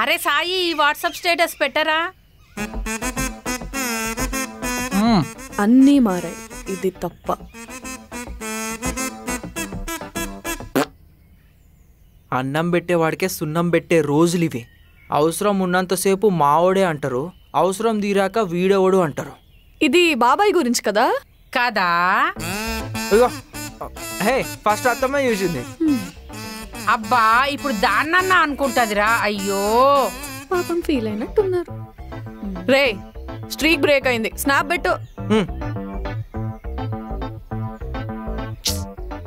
అరే సాయి, ఈ WhatsApp status పెట్టరా? అన్నీ మారాయి, ఇది తప్ప. అన్నం పెట్టేవాడికే సున్నం పెట్టే రోజులు ఇవి. అవసరం ఉన్నంతసేపు మావోడే అంటారు, అవసరం తీరాక వీడోడు అంటారు. ఇది బాబాయ్ గురించి కదా? కదా. హే, ఫస్ట్ అత్తమ్మ చూసింది. అబ్బా, ఇప్పుడు దాన్నన్నా అనుకుంటదిరా. అయ్యో పాపం ఫీల్ అయినట్టున్నారు. రే, స్ట్రీక్ బ్రేక్ అయింది, స్నాప్ పెట్టు.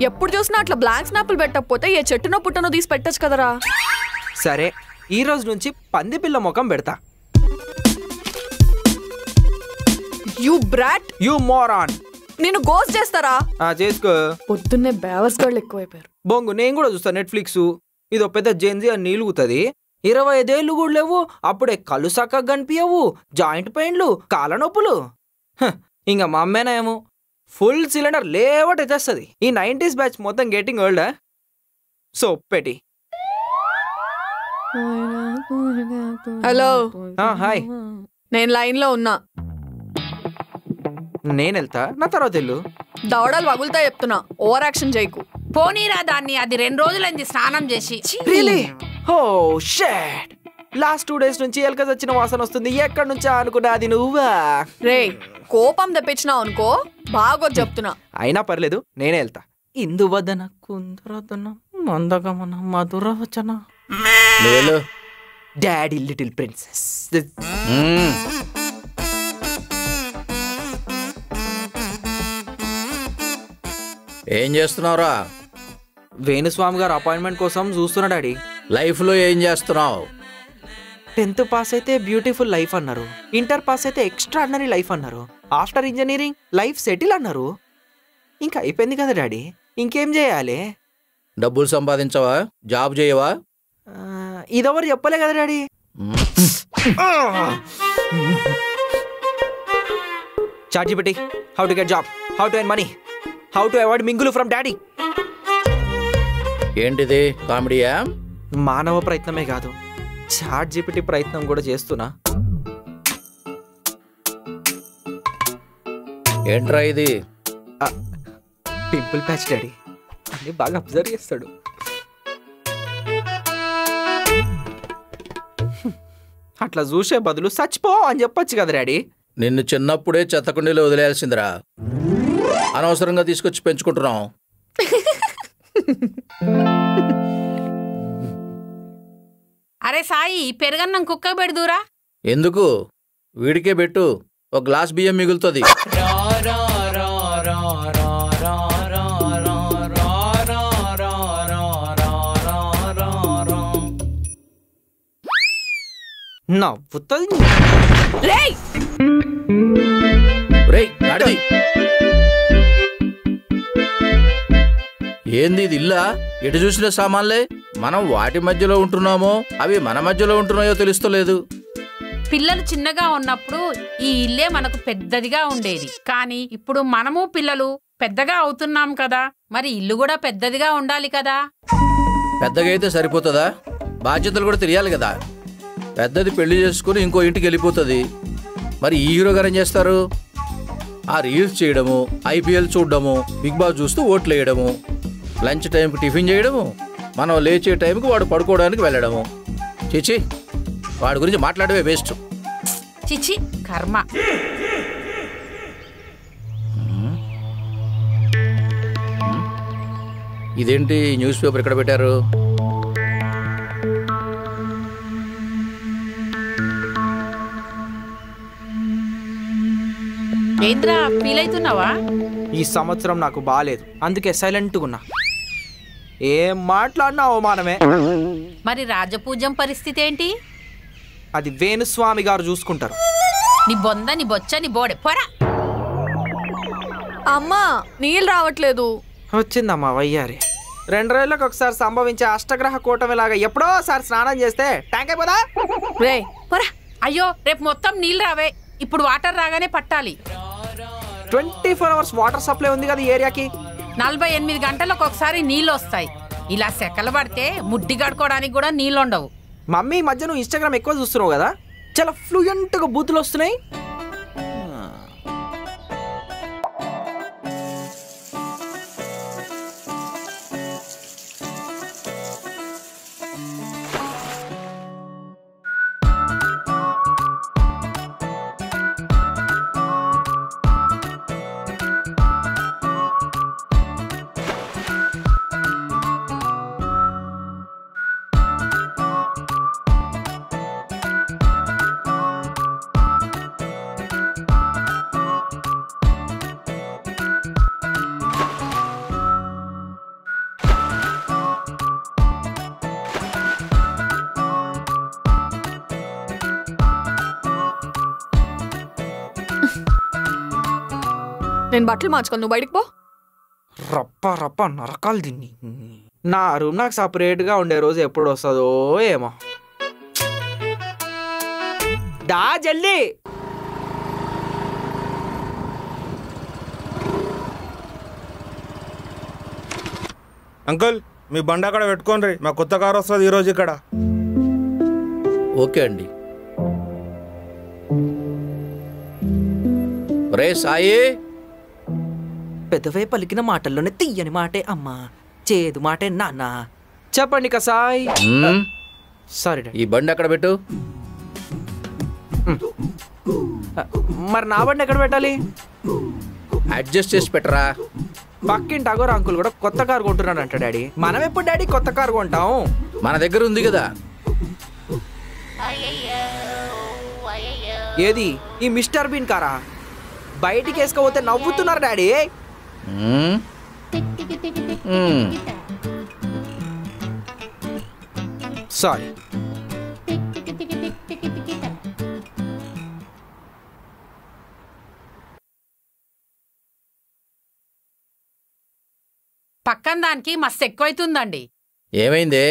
ఎప్పుడు చూసినా అట్లా బ్లాంక్ స్నాప్లు పెట్టకపోతే ఏ చెట్టునో పుట్టనో తీసి పెట్టచ్చు కదరా. సరే, ఈ రోజు నుంచి పంది పిల్ల ముఖం పెడతా. You brought, you moron. నేను గోస్ట్ చేస్తారా? చేసుకో. పొద్దున్నే బేవర్స్ గర్ల్ ఎక్కువైపోయారు. బొంగు, నేను కూడా చూస్తా నెట్ఫ్లిక్స్. ఇదో పెద్ద జెన్జీ అని నీలుగుతుంది. 25 ఏళ్ళు కూడా లేవు, అప్పుడే కళ్ళు సక్కగా కనిపించవు, జాయింట్ పెయిన్లు, కాళ్ళ నొప్పులు. ఇంకా మా అమ్మేనేమో ఫుల్ సిలిండర్ లేవట్ ఎత్తేస్తుంది. ఈ 90s బ్యాచ్ మొత్తం గెటింగ్ ఓల్డ్. సో పెట్టి. హలో. హాయ్. నేను లైన్ లో ఉన్నా. నేను వెళ్తా, నా తర్వాత వెళ్ళు. దవడలు వగులుతా చెప్తున్నా, ఓవర్ యాక్షన్ చేయకు. పోనీరా దాన్ని, అది 2 రోజులైంది స్నానం చేసి. ఓ షిట్, లాస్ట్ 2 days నుంచి ఎలక వచ్చిన వాసన వస్తుంది. ఎక్కడి నుంచా అనుకున్నా, అది నువ్వా? రే, కోపం తెప్పించినావు అనుకో, బాగా చెప్తున్నా. అయినా పర్లేదు, నేనే వెళ్తా. ఇందువదన కుందరదన మందగమన మధుర వచన. Daddy little princess. ఏం చేస్తున్నావురా? వేణుస్వామి గారు అపాయింట్మెంట్ కోసం చూస్తున్నా డాడీ. లైఫ్ లో ఏం చేస్తున్నావు? 10th పాస్ అయితే బ్యూటిఫుల్ లైఫ్ అన్నారు, ఇంటర్ పాస్ అయితే ఎక్స్ట్రాడినరీ లైఫ్ అన్నారు, ఆఫ్టర్ ఇంజనీరింగ్ లైఫ్ సెటిల్ అన్నారు. ఇంకా అయిపోయింది కదా డాడీ, ఇంకేం చేయాలి? డబ్బులు సంపాదించవా? జాబ్ చేయవా? ఇదెవరు చెప్పలే కదా daddy. ChatGPT, how to get job, how to earn money, how to avoid mingle from daddy. ఏంటిది, కామెడీయా? మానవ ప్రయత్నమే కాదు, ChatGPT ప్రయత్నం కూడా చేస్తున్నా. ఏంట్రా ఇది? పింపుల్ ప్యాచ్ డాడీ, అన్ని బాగా అబ్జర్వ్ చేస్తాడు. అట్లా చూసే బదులు చచ్చిపో అని చెప్పొచ్చు కదా డాడీ. నిన్ను చిన్నప్పుడే చెత్తకుండీలో వదిలేయాల్సిందిరా, అనవసరంగా తీసుకొచ్చి పెంచుకుంటున్నాం. అరే సాయి, పెరుగన్నం కుక్క పెడుదురా. ఎందుకు? వీడికే పెట్టు, ఒక గ్లాస్ బియ్యం మిగులుతుంది. నవ్వుతుంది. ఏంది ఇది, ఇల్లా? ఎటు చూసిన సామాన్లే. మనం వాటి మధ్యలో ఉంటున్నామో అవి మన మధ్యలో ఉంటున్నాయో తెలుస్తలేదు. పిల్లలు చిన్నగా ఉన్నప్పుడు ఈ ఇల్లే మనకు పెద్దదిగా ఉండేది, కానీ ఇప్పుడు మనము పిల్లలు పెద్దగా అవుతున్నాం కదా, మరి ఇల్లు కూడా పెద్దదిగా ఉండాలి కదా. పెద్దగా అయితే సరిపోతుందా? బాధ్యతలు కూడా తెలియాలి కదా. పెద్దది పెళ్లి చేసుకుని ఇంకో ఇంటికి వెళ్ళిపోతుంది. మరి ఈ హీరో గారు ఏం చేస్తారు? ఆ రీల్స్ చేయడము, IPL చూడడము, బిగ్ బాస్ చూస్తూ ఓట్లు వేయడము, లంచ్ టైంకి టిఫిన్ చేయడము, మనం లేచే టైంకి వాడు పడుకోవడానికి వెళ్ళడము. చిచి, వాడి గురించి మాట్లాడవే వేస్ట్. చిచి కర్మ. ఇదేంటి న్యూస్ పేపర్ ఇక్కడ పెట్టారు? ఏంద్రా ఫీల్ అవుతున్నావా? ఈ సంవత్సరం నాకు బాగాలేదు, అందుకే సైలెంట్గా ఉన్నా. ఏం మాట్లాడినా అవమానమే. మరి రాజపూజ్యం పరిస్థితి ఏంటి? అది వేణుస్వామి గారు చూసుకుంటారు. నీ బొంద, నీ బొచ్చ, నీ బోడే పోరా. అమ్మా, నీళ్ళు రావట్లేదు. వచ్చిందమ్మా వయ్యారి. 2 రోజులకు ఒకసారి సంభవించే అష్టగ్రహ కూటమిలాగా ఎప్పుడో ఒకసారి స్నానం చేస్తే ట్యాంక్ అయిపోదా? రే పోరా. అయ్యో, రేపు మొత్తం నీళ్ళు రావే. ఇప్పుడు వాటర్ రాగానే పట్టాలి. 24 hours వాటర్ సప్లై ఉంది కదా ఈ ఏరియాకి. 48 గంటలకు ఒకసారి నీళ్ళు వస్తాయి. ఇలా సెకలు పడితే ముడ్డి కడుకోవడానికి కూడా నీళ్ళు ఉండవు. మమ్మీ ఈ మధ్య నువ్వు ఇన్స్టాగ్రామ్ ఎక్కువ చూస్తున్నావు కదా, చాలా ఫ్లూయెంట్గా బూతులు వస్తున్నాయి. నేను బట్టలు మార్చుకోను, నువ్వు బయటికి పో. రప్ప రప్ప నరకాలు దీన్ని. నా రూమ్ నాకు సపరేట్గా ఉండే రోజు ఎప్పుడు వస్తుందో ఏమో. డా జల్దీ. అంకుల్ మీ బండి అక్కడ పెట్టుకోండి, మా కొత్త కారు వస్తుంది ఈరోజు ఇక్కడ. ఓకే అండి. రే సాయి, పెదవే పలికిన మాటల్లోనే తీయని మాటే అమ్మా, చేదు మాటే నాన్న. చెప్పండి కసాయ్. Sorry daddy. ఈ బండి అక్కడ పెట్టు. మరి నా బండి ఎక్కడ పెట్టాలి? అడ్జస్ట్ చేసి పెట్టరా. పక్కింటి అగోరు అంకుల్ కూడా కొత్త కారు కొంటున్నాడు అంట డాడీ. మనం ఎప్పుడు డాడీ కొత్త కారు కొంటాం? మన దగ్గర ఉంది కదా. ఏది ఈ మిస్టర్ బీన్ కారా? బయటికి వేసుకోపోతే నవ్వుతున్నారు డాడీ. సారీ. పక్కన దానికి మస్తు ఎక్కువైతుందండి. ఏమైంది?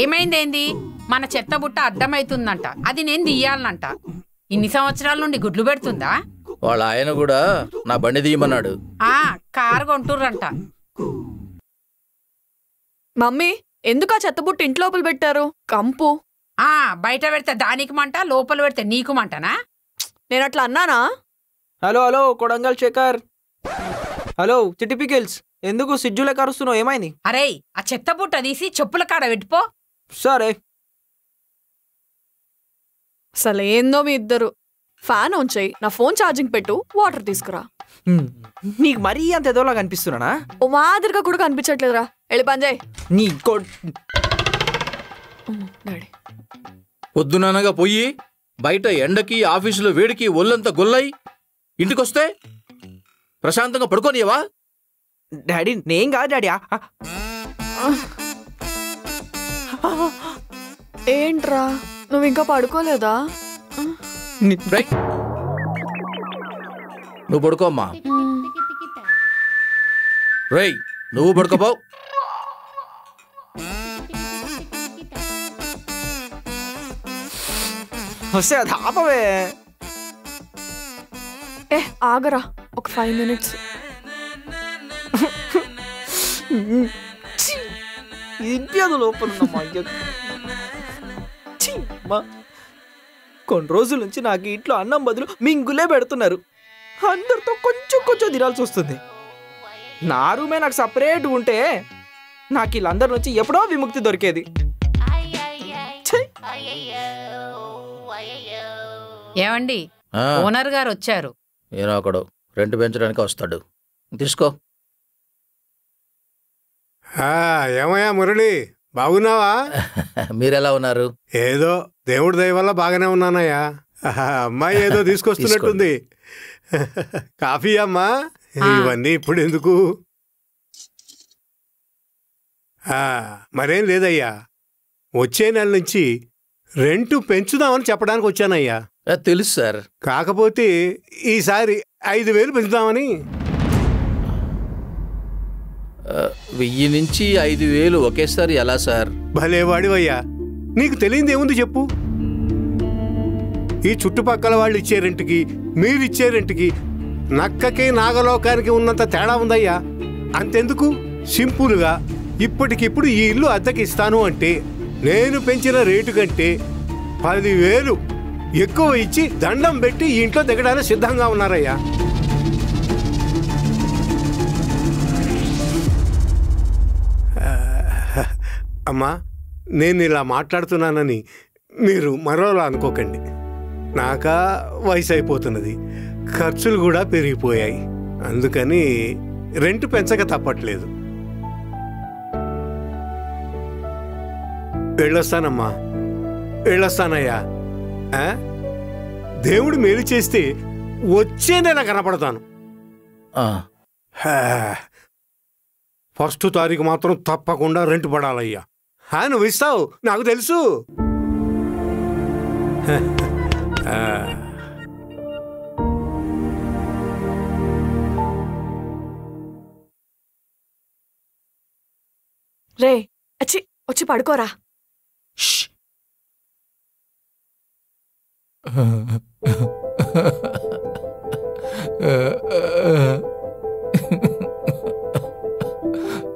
ఏమైందేంది, మన చెత్త బుట్ట అడ్డమైతుందంట, అది నేను తీయాలనంట. ఇన్ని సంవత్సరాల నుండి గుడ్లు పెడుతుందా? వాళ్ళ ఆయన కూడా నా బండి తీయమన్నాడు. కారు కొంటుర్రంట. మమ్మీ ఎందుకు ఆ చెత్తబుట్ట ఇంటి లోపల పెట్టారు? కంపు. బయట పెడితే దానికి మంట, లోపల పెడితే నీకు మంటనా? నేను అట్లా అన్నానా? Hello hello Kodangal Shekhar. Hello Chitti pickles. ఎందుకు సిజ్జులే కరుస్తున్నావు? ఏమైంది? అరే ఆ చెత్త బుట్ట తీసి చెప్పుల కాడ పెట్టుకో. సరే. అసలు ఏందో మీ ఇద్దరు. ఫ్యాన్ ఆన్ చేయి, నా ఫోన్ ఛార్జింగ్ పెట్టు, వాటర్ తీసుకురా. నీకు మరీ అంత ఎదోలా కనిపిస్తున్నానా? ఓ మాదిరిగా కూడా కనిపించట్లేదురా. వెళ్ళి పని చేయి. నీ డాడీ పొద్దుననగా పోయి బయట ఎండకి ఆఫీసులో వేడికి ఒళ్ళంతా గొల్లై ఇంటికొస్తే ప్రశాంతంగా పడుకోనియవా? డాడీ నేను కాదు డాడీ. ఏంట్రా నువ్వు ఇంకా పడుకోలేదా? నువ్వు పడుకోమ్మా. రేయ్ నువ్వు పడుకోబో. వస్తే అది ఆపవే. ఆగరా ఒక 5 minutes. ఇంటిది లోపల కొన్ని రోజుల నుంచి నాకు ఇంట్లో అన్నం బదులు మింగులే పెడుతున్నారు. అందరితో కొంచెం కొంచెం తినాల్సి వస్తుంది. నా రూమే నాకు సపరేట్ ఉంటే నాకు వీళ్ళందరి నుంచి ఎప్పుడో విముక్తి దొరికేది. ఏమండి ఓనర్ గారు వచ్చారు. నేను అక్కడు రెంట్ పెంచడానికి వస్తాడు. తీసుకో. ఏమయ్యా మురళి, బాగున్నావా? మీరెలా ఉన్నారు? ఏదో దేవుడి దయ వల్ల బాగానే ఉన్నానయ్యా. అమ్మాయి ఏదో తీసుకొస్తున్నట్టుంది. కాఫీ అమ్మా? ఇవన్నీ ఇప్పుడు ఎందుకు? మరేం లేదయ్యా, వచ్చే నెల నుంచి రెంటు పెంచుదామని చెప్పడానికి వచ్చానయ్యా. తెలుసు సార్. కాకపోతే ఈసారి 5,000 పెంచుదామని. 1000 నుంచి 5,000 ఒకేసారి ఎలా సార్? భలేవాడివయ్యా, నీకు తెలియంది ఏముంది చెప్పు. ఈ చుట్టుపక్కల వాళ్ళు ఇచ్చే రెంటుకి మీరిచ్చే రెంటుకి నక్కకి నాగలోకానికి ఉన్నంత తేడా ఉందయ్యా. అంతెందుకు, సింపుల్గా ఇప్పటికిప్పుడు ఈ ఇల్లు అద్దెకి ఇస్తాను అంటే నేను పెంచిన రేటు కంటే 10,000 ఎక్కువ ఇచ్చి దండం పెట్టి ఈ ఇంట్లో దిగడానికి సిద్ధంగా ఉన్నారయ్యా. అమ్మా, నేను ఇలా మాట్లాడుతున్నానని మీరు మరోలా అనుకోకండి. నాకా వయసు అయిపోతున్నది, ఖర్చులు కూడా పెరిగిపోయాయి. అందుకని రెంట్ పెంచక తప్పట్లేదు. వెళ్ళొస్తానమ్మా, వెళ్ళొస్తానయ్యా. దేవుడు మేలు చేస్తే వచ్చే నెల కనపడతాను. 1వ తారీఖు మాత్రం తప్పకుండా రెంట్ పడాలయ్యా. నువ్వు ఇస్తావు, నాకు తెలుసు. రే వచ్చి పడుకోరా.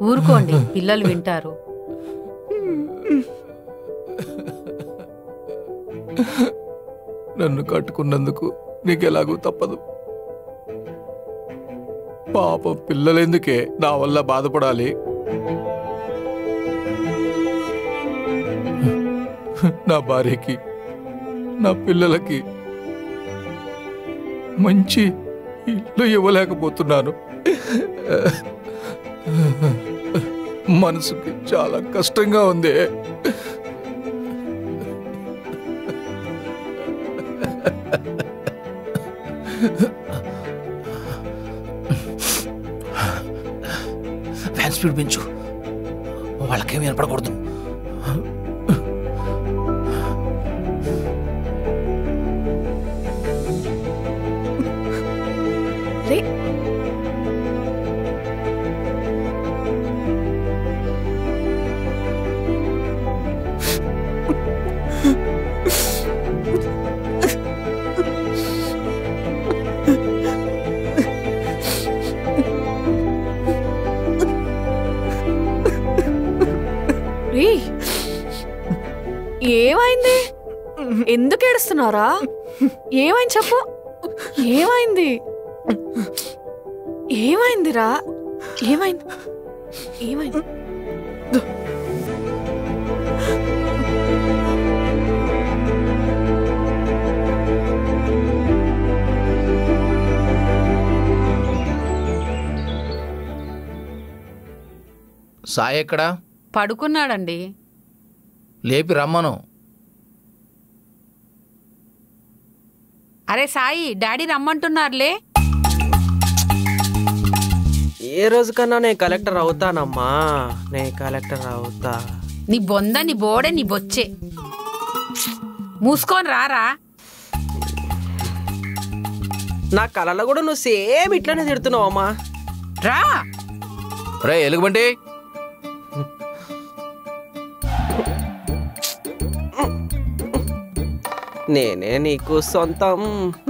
ఊరుకోండి, పిల్లలు వింటారు. నన్ను కట్టుకున్నందుకు నీకెలాగూ తప్పదు. పాపం పిల్లలెందుకే నా వల్ల బాధపడాలి? నా భార్యకి, నా పిల్లలకి మంచి ఇల్లు ఇవ్వలేకపోతున్నాను. మనసుకి చాలా కష్టంగా ఉంది. ఫ్యాన్ స్పీడ్ పెంచు, వాళ్ళకేమి వినపడకూడదు. ఏమైంది? ఎందుకు ఏడుస్తున్నారా? ఏమైంది చెప్పు. ఏమైంది? ఏమైందిరా? ఏమైంది? ఏమైంది? సాయి ఎక్కడా? పడుకున్నాడండి. లేపి రమ్మను. అరే సాయి, డాడీ రమ్మంటున్నారులే. ఏ రోజు కన్నా నేను కలెక్టర్ అవుతానమ్మా, నేను కలెక్టర్ అవుతా. నీ బొంద, నీ బోడే, నీ బొచ్చే. మూసుకొని రారా. నా కళలో కూడా నువ్వు సేమ్ ఇట్లానే తిడుతున్నావు అమ్మా. రా రే ఎలుగుబంటి. నేనే నీకు సొంతం,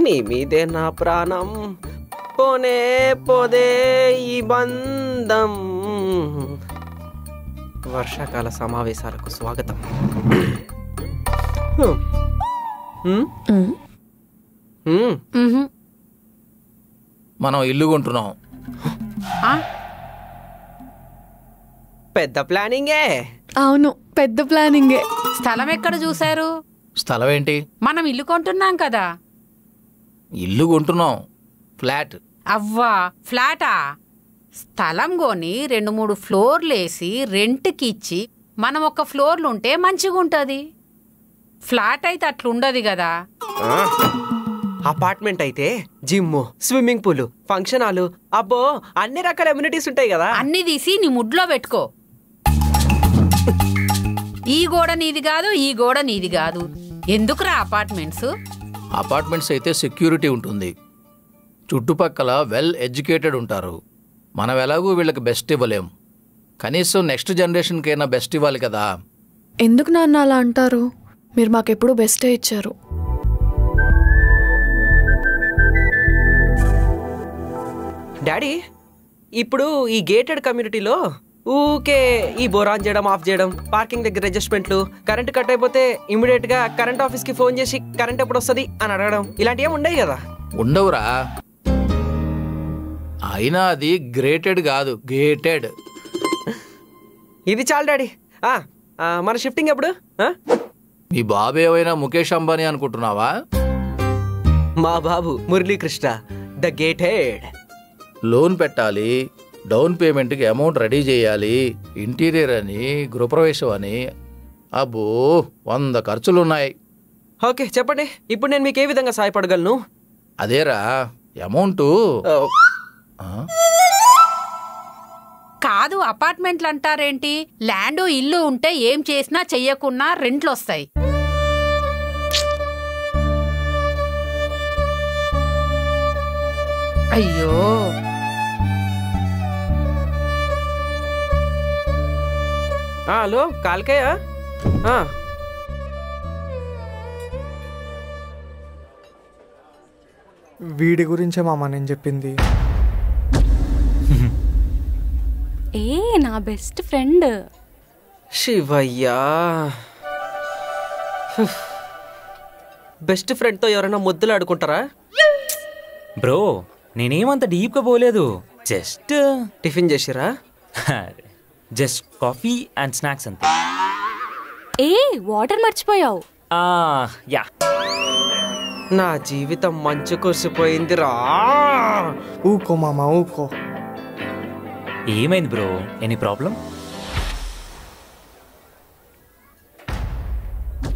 నీ మీదే నా ప్రాణం, పోనే పోదే ఈ బంధం. వర్షాకాల సమావేశాలకు స్వాగతం. మనం ఇల్లు కొంటున్నాం. పెద్ద ప్లానింగే. అవును, పెద్ద ప్లానింగే. స్థలం ఎక్కడ చూశారు? స్థలం ఏంటి? మనం ఇల్లు కొంటున్నాం కదా. ఇల్లు కొంటున్నాం, ఫ్లాట్. అవ్వా, ఫ్లాటా? స్థలం కొని 2-3 ఫ్లోర్లేసి రెంట్కి ఇచ్చి మనం ఒక ఫ్లోర్లు ఉంటే మంచిగుంటది. ఫ్లాట్ అయితే అట్లుండదు కదా. అపార్ట్మెంట్ అయితే gym, swimming pool, function hall, అబ్బో అన్ని రకాల అమ్యూనిటీస్ ఉంటాయి కదా. అన్ని తీసి నీ ముడ్లో పెట్టుకో. ఈ గోడ నీది కాదు, ఈ గోడ నీది కాదు. ఎందుకురా అపార్ట్మెంట్స్? అపార్ట్మెంట్స్ అయితే సెక్యూరిటీ ఉంటుంది, చుట్టుపక్కల వెల్ ఎడ్యుకేటెడ్ ఉంటారు. మనం ఎలాగూ వీళ్ళకి బెస్ట్ ఇవ్వలేం, కనీసం నెక్స్ట్ జనరేషన్కైనా బెస్ట్ ఇవ్వాలి కదా. ఎందుకు నాన్న అలా అంటారు? మీరు మాకెప్పుడు బెస్టే ఇచ్చారు. డాడీ, ఇప్పుడు ఈ గేటెడ్ కమ్యూనిటీలో ఊకే ఈ బోర్ ఆన్ చేయడం ఆఫ్ చేయడం, పార్కింగ్ దగ్గర అడ్జస్ట్మెంట్లు, కరెంట్ కట్ అయిపోతే ఇమీడియట్ గా కరెంట్ ఆఫీస్ కి ఫోన్ చేసి కరెంట్ ఎప్పుడు వస్తుంది అని అడగడం, ఇలాంటివి ఏమి ఉండవు కదా. ఉండవురా, అయినా అది గ్రేటెడ్ కాదు, గేటెడ్. ఇది చాలు డాడీ. మన షిఫ్టింగ్ ఎప్పుడు? మీ బాబు ఏమైనా ముఖేష్ అంబానీ అనుకుంటున్నావా? మా బాబు మురళీకృష్ణ ద గేటెడ్. లోన్ పెట్టాలి, డౌన్ పేమెంట్కి అమౌంట్ రెడీ చేయాలి, ఇంటీరియర్ అని, గృహప్రవేశం అని, అబ్బో 100 ఖర్చులున్నాయి. ఓకే చెప్పండి, ఇప్పుడు నేను మీకు ఏ విధంగా సహాయపడగలను? అదేరా అమౌంట్. కాదు, అపార్ట్మెంట్లు అంటారేంటి? ల్యాండ్ ఇల్లు ఉంటే ఏం చేసినా చెయ్యకున్నా రెంట్లు వస్తాయి. అయ్యో, హలో కాల్కయ్య. వీడి గురించే మామ నేను చెప్పింది. నా బెస్ట్ ఫ్రెండ్ శివయ్యా. బెస్ట్ ఫ్రెండ్తో ఎవరైనా ముద్దులు ఆడుకుంటారా? బ్రో నేనేమంత డీప్గా పోలేదు, జస్ట్ టిఫిన్ చేసిరా? జస్ట్ కాఫీ అండ్ స్నాక్స్ అంతే. వాటర్ మర్చిపోయావు. యా, నా జీవితం మంచు కురిసిపోయిందిరా. ఊకో మామ ఊకో. ఏమైంది బ్రో, ఎనీ ప్రాబ్లం?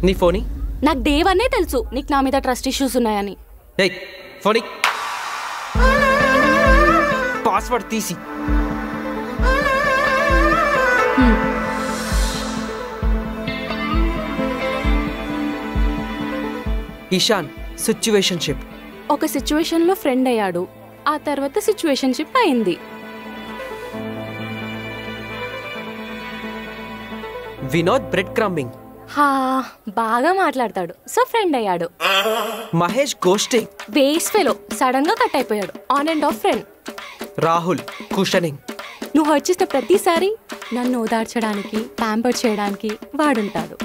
నీ ఫోని నాకు దేవన్నే తెలుసు నీకు నా మీద ట్రస్ట్ ఇష్యూస్ ఉన్నాయని. ఫోని పాస్వర్డ్ తీసి. ఇషాన్ సిచ్యువేషన్షిప్. ఒక సిచ్యువేషన్ లో ఫ్రెండ్ అయ్యాడు, ఆ తర్వాత సిచ్యువేషన్షిప్ అయింది. Vinod bread crumbing. బాగా మాట్లాడతాడు, సో ఫ్రెండ్ అయ్యాడు. మహేష్ గోస్టింగ్. బేస్ ఫెలో సడన్ గా కట్ అయిపోయాడు, on and off friend. Rahul cushioning. నువ్వు హర్ట్ చేస్తే ప్రతిసారి నన్ను ఓదార్చడానికి, ప్యాంపర్ చేయడానికి వాడుంటాడు.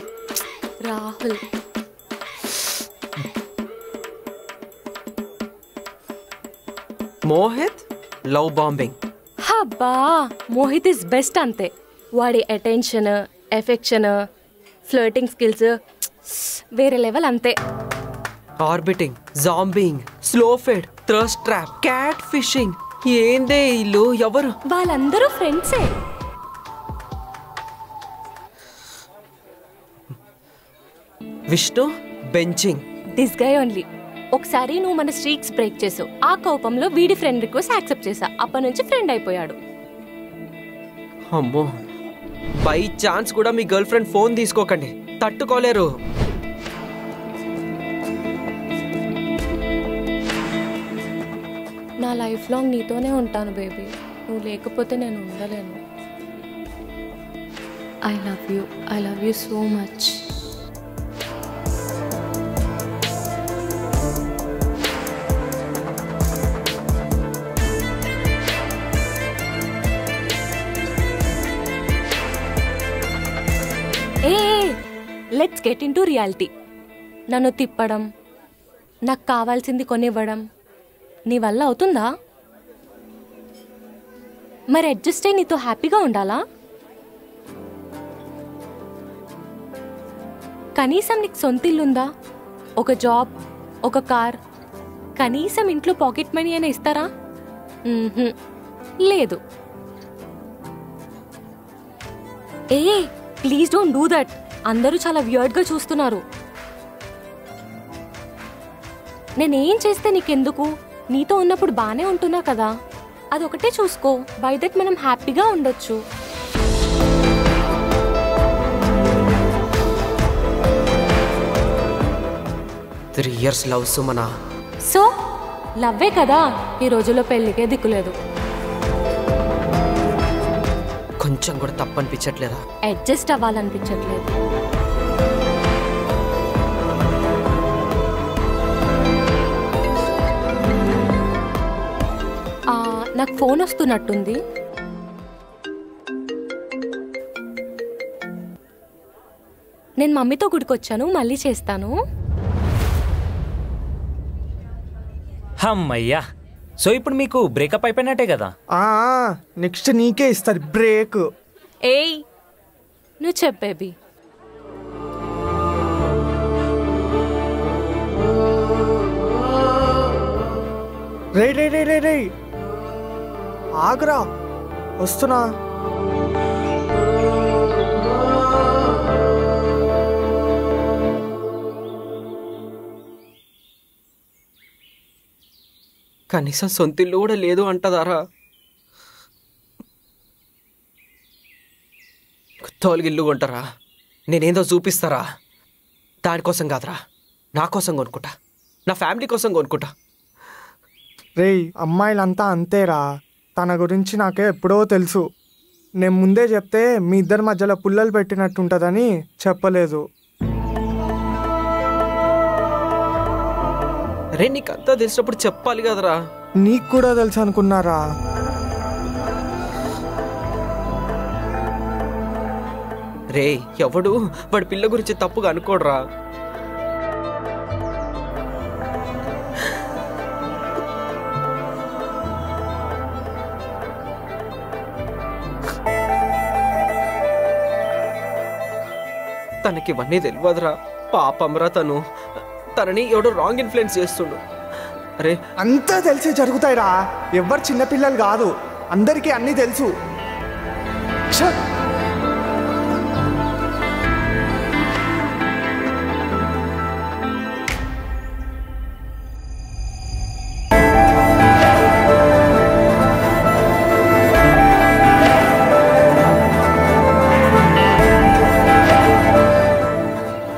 రాహుల్. Mohit love bombing. హబ్బా, మోహిత్ ఇస్ బెస్ట్ అంతే. వాడి అటెన్షన్, ఎఫెక్షన్, ఫ్లర్టింగ్ స్కిల్స్ వేరే లెవెల్ అంతే. Orbiting, zombieing, slow fade, thirst trap, cat fishing. ఏందే ఇల్లు? ఎవరు వాళ్ళందరూ ఫ్రెండ్సే. Vishnu benching. This guy only. ఒకసారి నువ్వు మన స్ట్రీక్స్ బ్రేక్ చేసావు, ఆ కోపంలో వీడి ఫ్రెండ్ రిక్వెస్ట్ యాక్సెప్ట్ చేసా, అప్పటి నుంచి ఫ్రెండ్ అయిపోయాడు. అమ్మో, బై ఛాన్స్ కూడా మీ గర్ల్ ఫ్రెండ్ ఫోన్ తీసుకోకండి, తట్టుకోలేరు. నా లైఫ్ లాంగ్ నీతోనే ఉంటాను బేబీ, నువ్వు లేకపోతే నేను ఉండలేను. I love you so much. Let's get in to reality. నన్ను తిప్పడం, నాకు కావాల్సింది కొనివ్వడం నీ వల్ల అవుతుందా? మరి అడ్జస్ట్ అయ్యి నీతో హ్యాపీగా ఉండాలా? కనీసం నీకు సొంత ఇల్లుందా? ఒక జాబ్, ఒక కార్, కనీసం ఇంట్లో పాకెట్ మనీ అయినా ఇస్తారా? లేదు. Please don't do that. అందరూ చాలా వియర్డ్గా చూస్తున్నారు. నేనేం చేస్తే నీకెందుకు? నీతో ఉన్నప్పుడు బానే ఉంటున్నా కదా, అదొకటే చూసుకో. బై దట్ మనం హ్యాపీగా ఉండొచ్చు. Three years love Sumana. So లవ్వే కదా, ఈ రోజుల్లో పెళ్ళికే దిక్కులేదు. కొంచెం కూడా తప్పనిపించట్లేదా? అడ్జస్ట్ అవ్వాలనిపించట్లేదు. నాకు ఫోన్ వస్తున్నట్టుంది. నేను మమ్మీతో గుడికొచ్చాను, మళ్ళీ చేస్తాను. అమ్మయ్యా. సో ఇప్పుడు మీకు బ్రేకప్ అయిపోయినట్టే కదా? నెక్స్ట్ నీకే ఇస్తారు బ్రేక్. ఏయ్ నువ్వు చెప్పేబి. రే రే రే రే రే ఆగ్రా, వస్తున్నా. కనీసం సొంత ఇల్లు కూడా లేదు అంటదారా? తోలిగి ఇల్లు కొంటారా? నేనేందో చూపిస్తారా? దానికోసం కాదురా, నా కోసం కొనుక్కుంటా, నా ఫ్యామిలీ కోసం కొనుక్కుంటా. రేయ్ అమ్మాయిలంతా అంతేరా, తన గురించి నాకే ఎప్పుడో తెలుసు. నేను ముందే చెప్తే మీ ఇద్దరి మధ్యలో పుల్లలు పెట్టినట్టుంటుందని చెప్పలేదు. రే నీకంతా తెలిసినప్పుడు చెప్పాలి కదరా. నీకు కూడా తెలుసు అనుకున్నారా? రే ఎవడు వాడి పిల్ల గురించి తప్పుగా అనుకోడరా. తనకి ఇవన్నీ తెలియదురా, పాపంరా. తనని ఎవడో రాంగ్ ఇన్ఫ్లుయెన్స్ చేస్తుండు. అరే అంతా తెలిసి జరుగుతాయిరా, ఎవ్వరు చిన్నపిల్లలు కాదు, అందరికీ అన్నీ తెలుసు.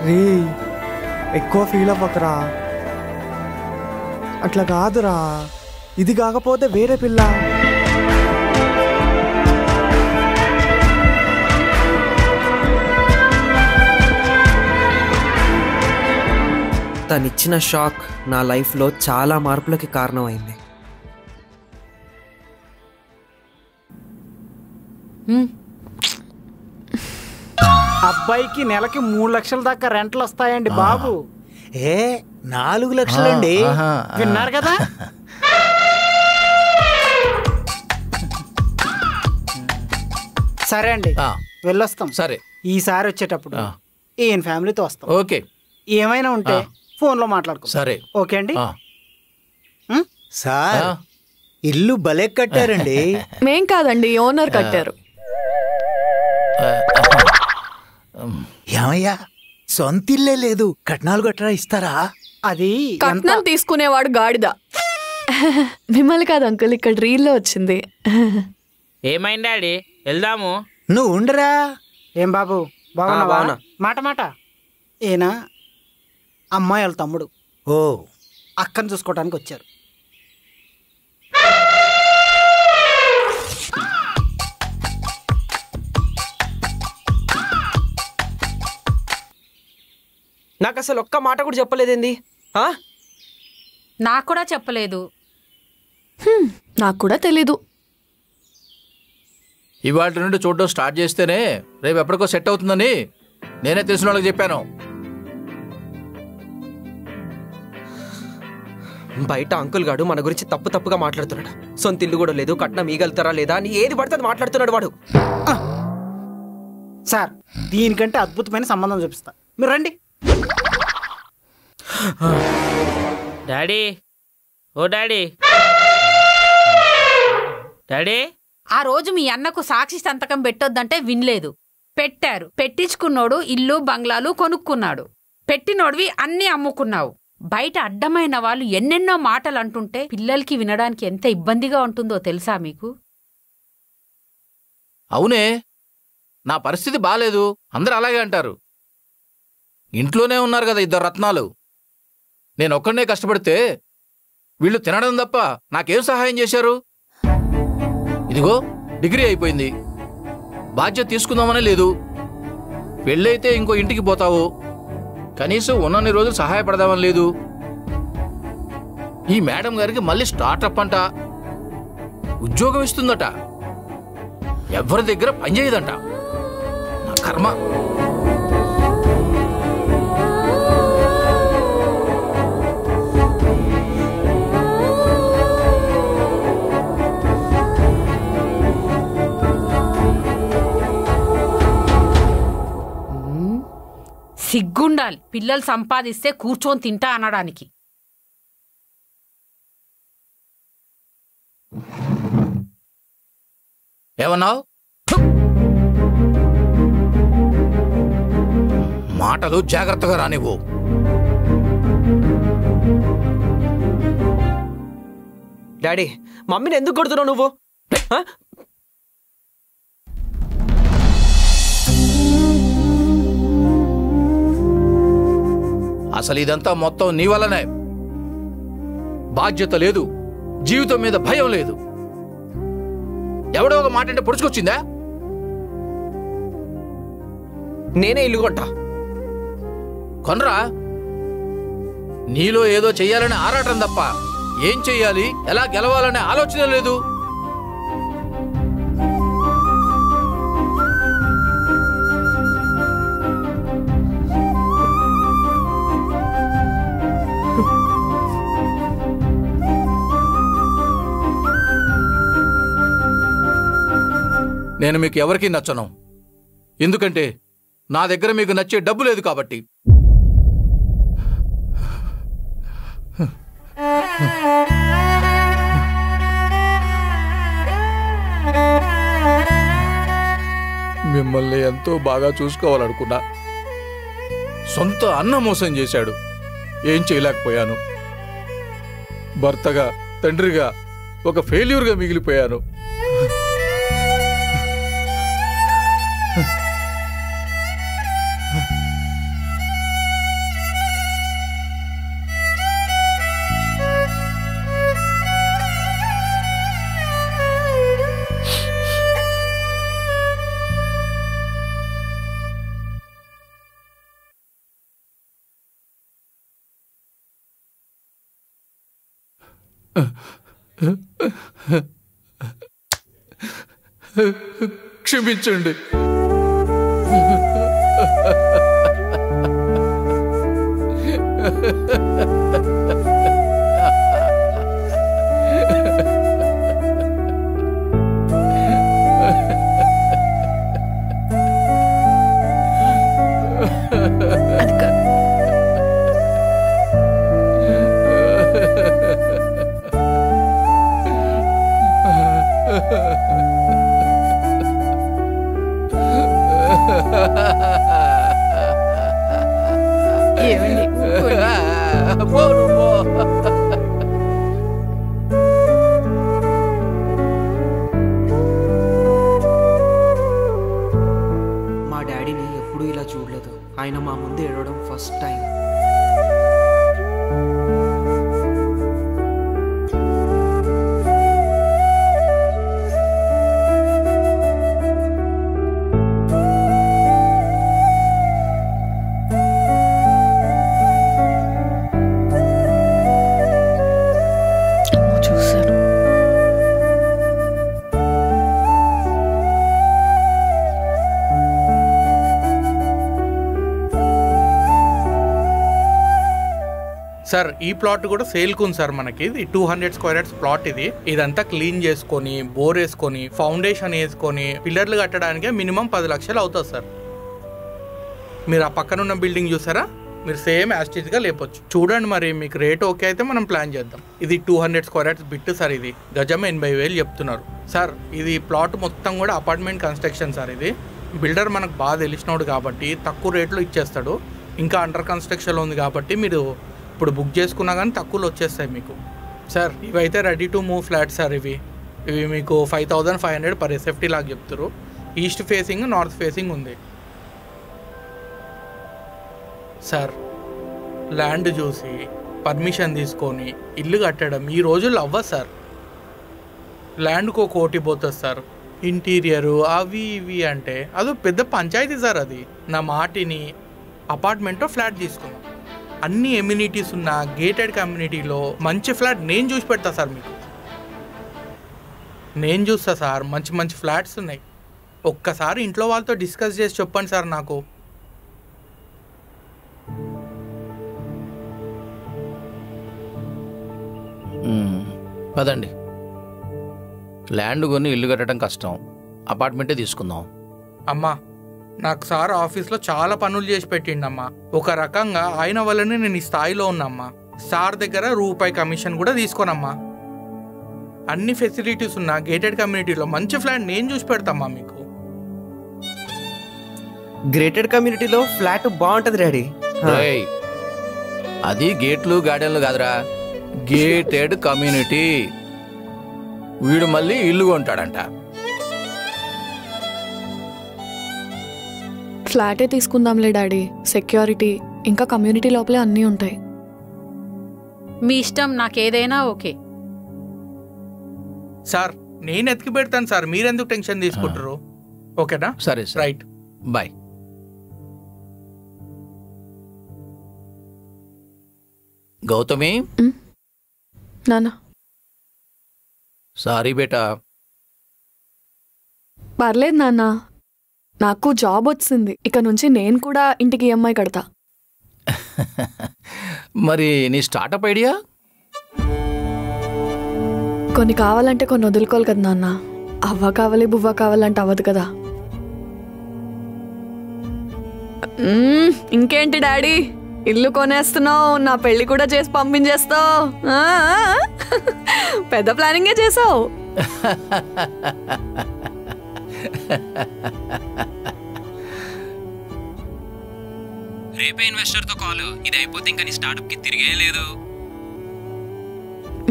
రే ఎక్కువ ఫీల్ అవ్వకరా, అట్లా కాదురా, ఇది కాకపోతే వేరే పిల్ల. తనిచ్చిన షాక్ నా లైఫ్లో చాలా మార్పులకి కారణమైంది. అబ్బాయికి నెలకి 3 లక్షల దాకా రెంట్లు వస్తాయండి బాబు. 4 లక్షలండి. విన్నారు కదా? సరే అండి, వెళ్ళొస్తాం. సరే, ఈసారి వచ్చేటప్పుడు ఈయన ఫ్యామిలీతో వస్తాం. ఓకే. ఏమైనా ఉంటే ఫోన్లో మాట్లాడుకో. సరే, ఓకే అండి. సార్ ఇల్లు భలే కట్టారండి. మేం కాదండి, ఓనర్ కట్టారు. ఏమయ్యా, సొంత ఇల్లే లేదు, కట్నాలు గట్రా ఇస్తారా? అది కట్నం తీసుకునేవాడు గాడిద. మిమ్మల్ని కాదు అంకుల్, ఇక్కడ రీల్లో వచ్చింది. ఏమైంది డాడీ, వెళ్దాము. నువ్వు ఉండరా. ఏం బాబు, బాగున్నావా? మాట మాట. ఈయన అమ్మాయి వాళ్ళ తమ్ముడు. ఓ, అక్కని చూసుకోవడానికి వచ్చారు. నాకు అసలు ఒక్క మాట కూడా చెప్పలేదేంది? నాకు కూడా చెప్పలేదు. నాకు కూడా తెలీదు. ఇవాళ నుండి చూడడం స్టార్ట్ చేస్తేనే రేపు ఎప్పటికో సెట్ అవుతుందని నేనే తెలిసిన వాళ్ళకి చెప్పాను. బయట అంకుల్ గాడు మన గురించి తప్పుగా మాట్లాడుతున్నాడు. సొంత ఇల్లు కూడా లేదు, కట్నం ఈగలుతారా లేదా అని ఏది పడితే మాట్లాడుతున్నాడు వాడు. సార్, దీనికంటే అద్భుతమైన సంబంధం చూపిస్తా, మీరు రండి. డాడీ, ఓ డాడీ, డాడీ. ఆ రోజు మీ అన్నకు సాక్షి సంతకం పెట్టొద్దంటే వినలేదు. పెట్టారు. పెట్టించుకున్నోడు ఇల్లు బంగ్లాలు కొనుక్కున్నాడు. పెట్టినోడివి అన్నీ అమ్ముకున్నావు. బయట అడ్డమైన వాళ్ళు ఎన్నెన్నో మాటలు అంటుంటే పిల్లలకి వినడానికి ఎంత ఇబ్బందిగా ఉంటుందో తెలుసా మీకు? అవునే, నా పరిస్థితి బాలేదు, అందరూ అలాగే అంటారు. ఇంట్లోనే ఉన్నారు కదా 2 రత్నాలు. నేను ఒక్కడనే కష్టపడితే వీళ్ళు తినడం తప్ప నాకేం సహాయం చేశారు? ఇదిగో డిగ్రీ అయిపోయింది, బాధ్యత తీసుకుందామనే లేదు. పెళ్ళైతే ఇంకో ఇంటికి పోతావు, కనీసం ఉన్నన్ని రోజులు సహాయపడదామని లేదు. ఈ మేడం గారికి మళ్ళీ స్టార్టప్ అంట, ఉద్యోగం ఇస్తుందట, ఎవరి దగ్గర పనిచేయదంట. నా కర్మ. సిగ్గుండాలి పిల్లలు సంపాదిస్తే కూర్చొని తింటా అనడానికి. ఏమన్నావు? మాటలు జాగ్రత్తగా రానివ్వు. డాడీ మమ్మీని ఎందుకు కొడుతున్నావు నువ్వు? అసలు ఇదంతా మొత్తం నీ వల్లనే. బాధ్యత లేదు, జీవితం మీద భయం లేదు. ఎవడో ఒక మాట అంటే పొడుచుకొచ్చిందా? నేనే ఇల్లు కొంటా. కొనరా? నీలో ఏదో చెయ్యాలనే ఆరాటం తప్ప ఏం చెయ్యాలి, ఎలా గెలవాలనే ఆలోచన లేదు. నేను మీకు ఎవరికీ నచ్చను. ఎందుకంటే నా దగ్గర మీకు నచ్చే డబ్బు లేదు కాబట్టి. మిమ్మల్ని ఎంతో బాగా చూసుకోవాలనుకున్నా. సొంత అన్న మోసం చేశాడు, ఏం చేయలేకపోయాను. భర్తగా, తండ్రిగా ఒక ఫెయిల్యూర్గా మిగిలిపోయాను. క్షమించండి. మా డాడీని ఎప్పుడూ ఇలా చూడలేదు. ఆయన మా ముందు ఏడవడం ఫస్ట్ టైం. సార్ ఈ ప్లాట్ కూడా సేల్కు ఉంది సార్. మనకి ఇది 200 స్క్వేర్ యార్డ్స్ ప్లాట్. ఇదంతా క్లీన్ చేసుకొని, బోర్ వేసుకొని, ఫౌండేషన్ వేసుకొని, పిల్లర్లు కట్టడానికే మినిమం 10 లక్షలు అవుతుంది సార్. మీరు ఆ పక్కన ఉన్న బిల్డింగ్ చూసారా? మీరు సేమ్ యాస్టీజ్గా లేపొచ్చు. చూడండి, మరి మీకు రేట్ ఓకే అయితే మనం ప్లాన్ చేద్దాం. ఇది 200 స్క్వేర్ యార్డ్స్ బిట్ సార్. ఇది గజం 80,000 చెప్తున్నారు సార్. ఇది ప్లాట్ మొత్తం కూడా అపార్ట్మెంట్ కన్స్ట్రక్షన్ సార్. ఇది బిల్డర్ మనకు బాగా తెలిసినోడు కాబట్టి తక్కువ రేట్లో ఇచ్చేస్తాడు. ఇంకా అండర్ కన్స్ట్రక్షన్లో ఉంది కాబట్టి మీరు ఇప్పుడు బుక్ చేసుకున్నా కానీ తక్కువలో వచ్చేస్తాయి మీకు సార్. ఇవైతే ready to move flat sir. ఇవి మీకు 5,500 పర్ ఎస్ఎఫ్టీ లాగా చెప్తారు. ఈస్ట్ ఫేసింగ్, నార్త్ ఫేసింగ్ ఉంది సార్. ల్యాండ్ చూసి పర్మిషన్ తీసుకొని ఇల్లు కట్టడం ఈ రోజుల్లో అవ్వదు సార్. ల్యాండ్కు 1 కోటి పోతుంది సార్. ఇంటీరియరు అవి ఇవి అంటే అదో పెద్ద పంచాయతీ సార్. అది నా మాటిని అపార్ట్మెంట్లో ఫ్లాట్ తీసుకున్నాం. అన్ని ఎమ్యూనిటీస్ ఉన్న గేటెడ్ కమ్యూనిటీలో మంచి ఫ్లాట్ నేను చూసి పెడతా సార్. మీకు నేను చూస్తా సార్. మంచి మంచి ఫ్లాట్స్ ఉన్నాయి. ఒక్కసారి ఇంట్లో వాళ్ళతో డిస్కస్ చేసి చెప్పండి సార్ నాకు. పదండి. ల్యాండ్ కొని ఇల్లు కట్టడం కష్టం, అపార్ట్మెంటే తీసుకుందాం. అమ్మా నాకు సార్ ఆఫీస్లో చాలా పనులు చేసి పెట్టిండమ్మా. ఒక రకంగా ఆయన వల్లనే నేను ఈ స్థాయిలో ఉన్నామ్మా. సార్ దగ్గర రూపాయి కమిషన్ కూడా తీసుకోనమ్మా. అన్ని ఫెసిలిటీస్ ఉన్న గేటెడ్ కమ్యూనిటీలో మంచి ఫ్లాట్ నేను చూసి పెడతామ్మా మీకు. గ్రేటెడ్ కమ్యూనిటీలో ఫ్లాట్ బాగుంటది డాడీ. అది గేట్లు గార్డెన్లు కాదురా, గేటెడ్ కమ్యూనిటీ. వీడు మళ్ళీ ఇల్లు కొంటాడంట. ఫ్లాటే తీసుకుందాంలే డాడీ. సెక్యూరిటీ ఇంకా కమ్యూనిటీ లోపలే అన్నీ ఉంటాయి. మీ ఇష్టం, నాకేదైనా ఓకే. సార్ నేను ఎత్తికి పెడతాను సార్, మీరెందుకు టెన్షన్ తీసుకుంటారు? ఓకేనా? సరే రైట్, బాయ్. గౌతమి, నాన్న. సారీ బేటా. పర్లేదు నాన్న, నాకు జాబ్ వచ్చింది. ఇక నుంచి నేను కూడా ఇంటికి ఈఎంఐ కడతా. మరి నీ స్టార్టప్ ఐడియా? కొన్ని కావాలంటే కొన్ని వదులుకోవాలి కదా నాన్న. అవ్వ కావాలి బువ్వ కావాలంటే అవ్వదు కదా. ఇంకేంటి డాడీ, ఇల్లు కొనేస్తున్నావు, నా పెళ్లి కూడా చేసి పంపించేస్తావు. పెద్ద ప్లానింగే చేసావు. రేపే ఇన్వెస్టర్తో కాల్. ఇది అయిపోతే ఇంకా నీ స్టార్టప్కి తిరిగే లేదు.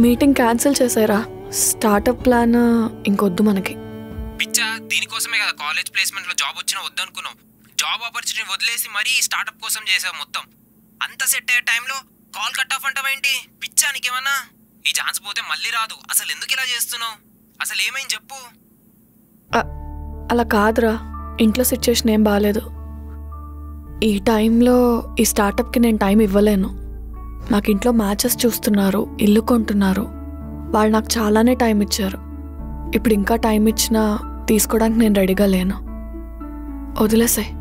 మీటింగ్ క్యాన్సిల్ చేసారా? స్టార్టప్ ప్లాన్ ఇంకొద్దు మనకి. పిచ్చా, దీనికోసమే కదా కాలేజ్ ప్లేస్మెంట్లో జాబ్ వచ్చినా వద్దనుకున్నావు. జాబ్ ఆపర్చునిటీ వదిలేసి మరీ స్టార్టప్ కోసం చేసావు మొత్తం. అంత సెట్ అయ్యే టైంలో కాల్ కట్ ఆఫ్ అంటావేంటి? పిచ్చా నీకేమన్నా? ఈ ఛాన్స్ పోతే మళ్ళీ రాదు. అసలు ఎందుకు ఇలా చేస్తున్నావు? అసలు ఏమైంది చెప్పు. అలా కాదురా, ఇంట్లో సిచ్యుయేషన్ ఏం బాగాలేదు. ఈ టైంలో ఈ స్టార్టప్కి నేను టైం ఇవ్వలేను. నాకు ఇంట్లో మ్యాచెస్ చూస్తున్నారు, ఇల్లు కొంటున్నారు. వాళ్ళు నాకు చాలానే టైం ఇచ్చారు. ఇప్పుడు ఇంకా టైం ఇచ్చినా తీసుకోవడానికి నేను రెడీగా లేను. వదిలేసాయి.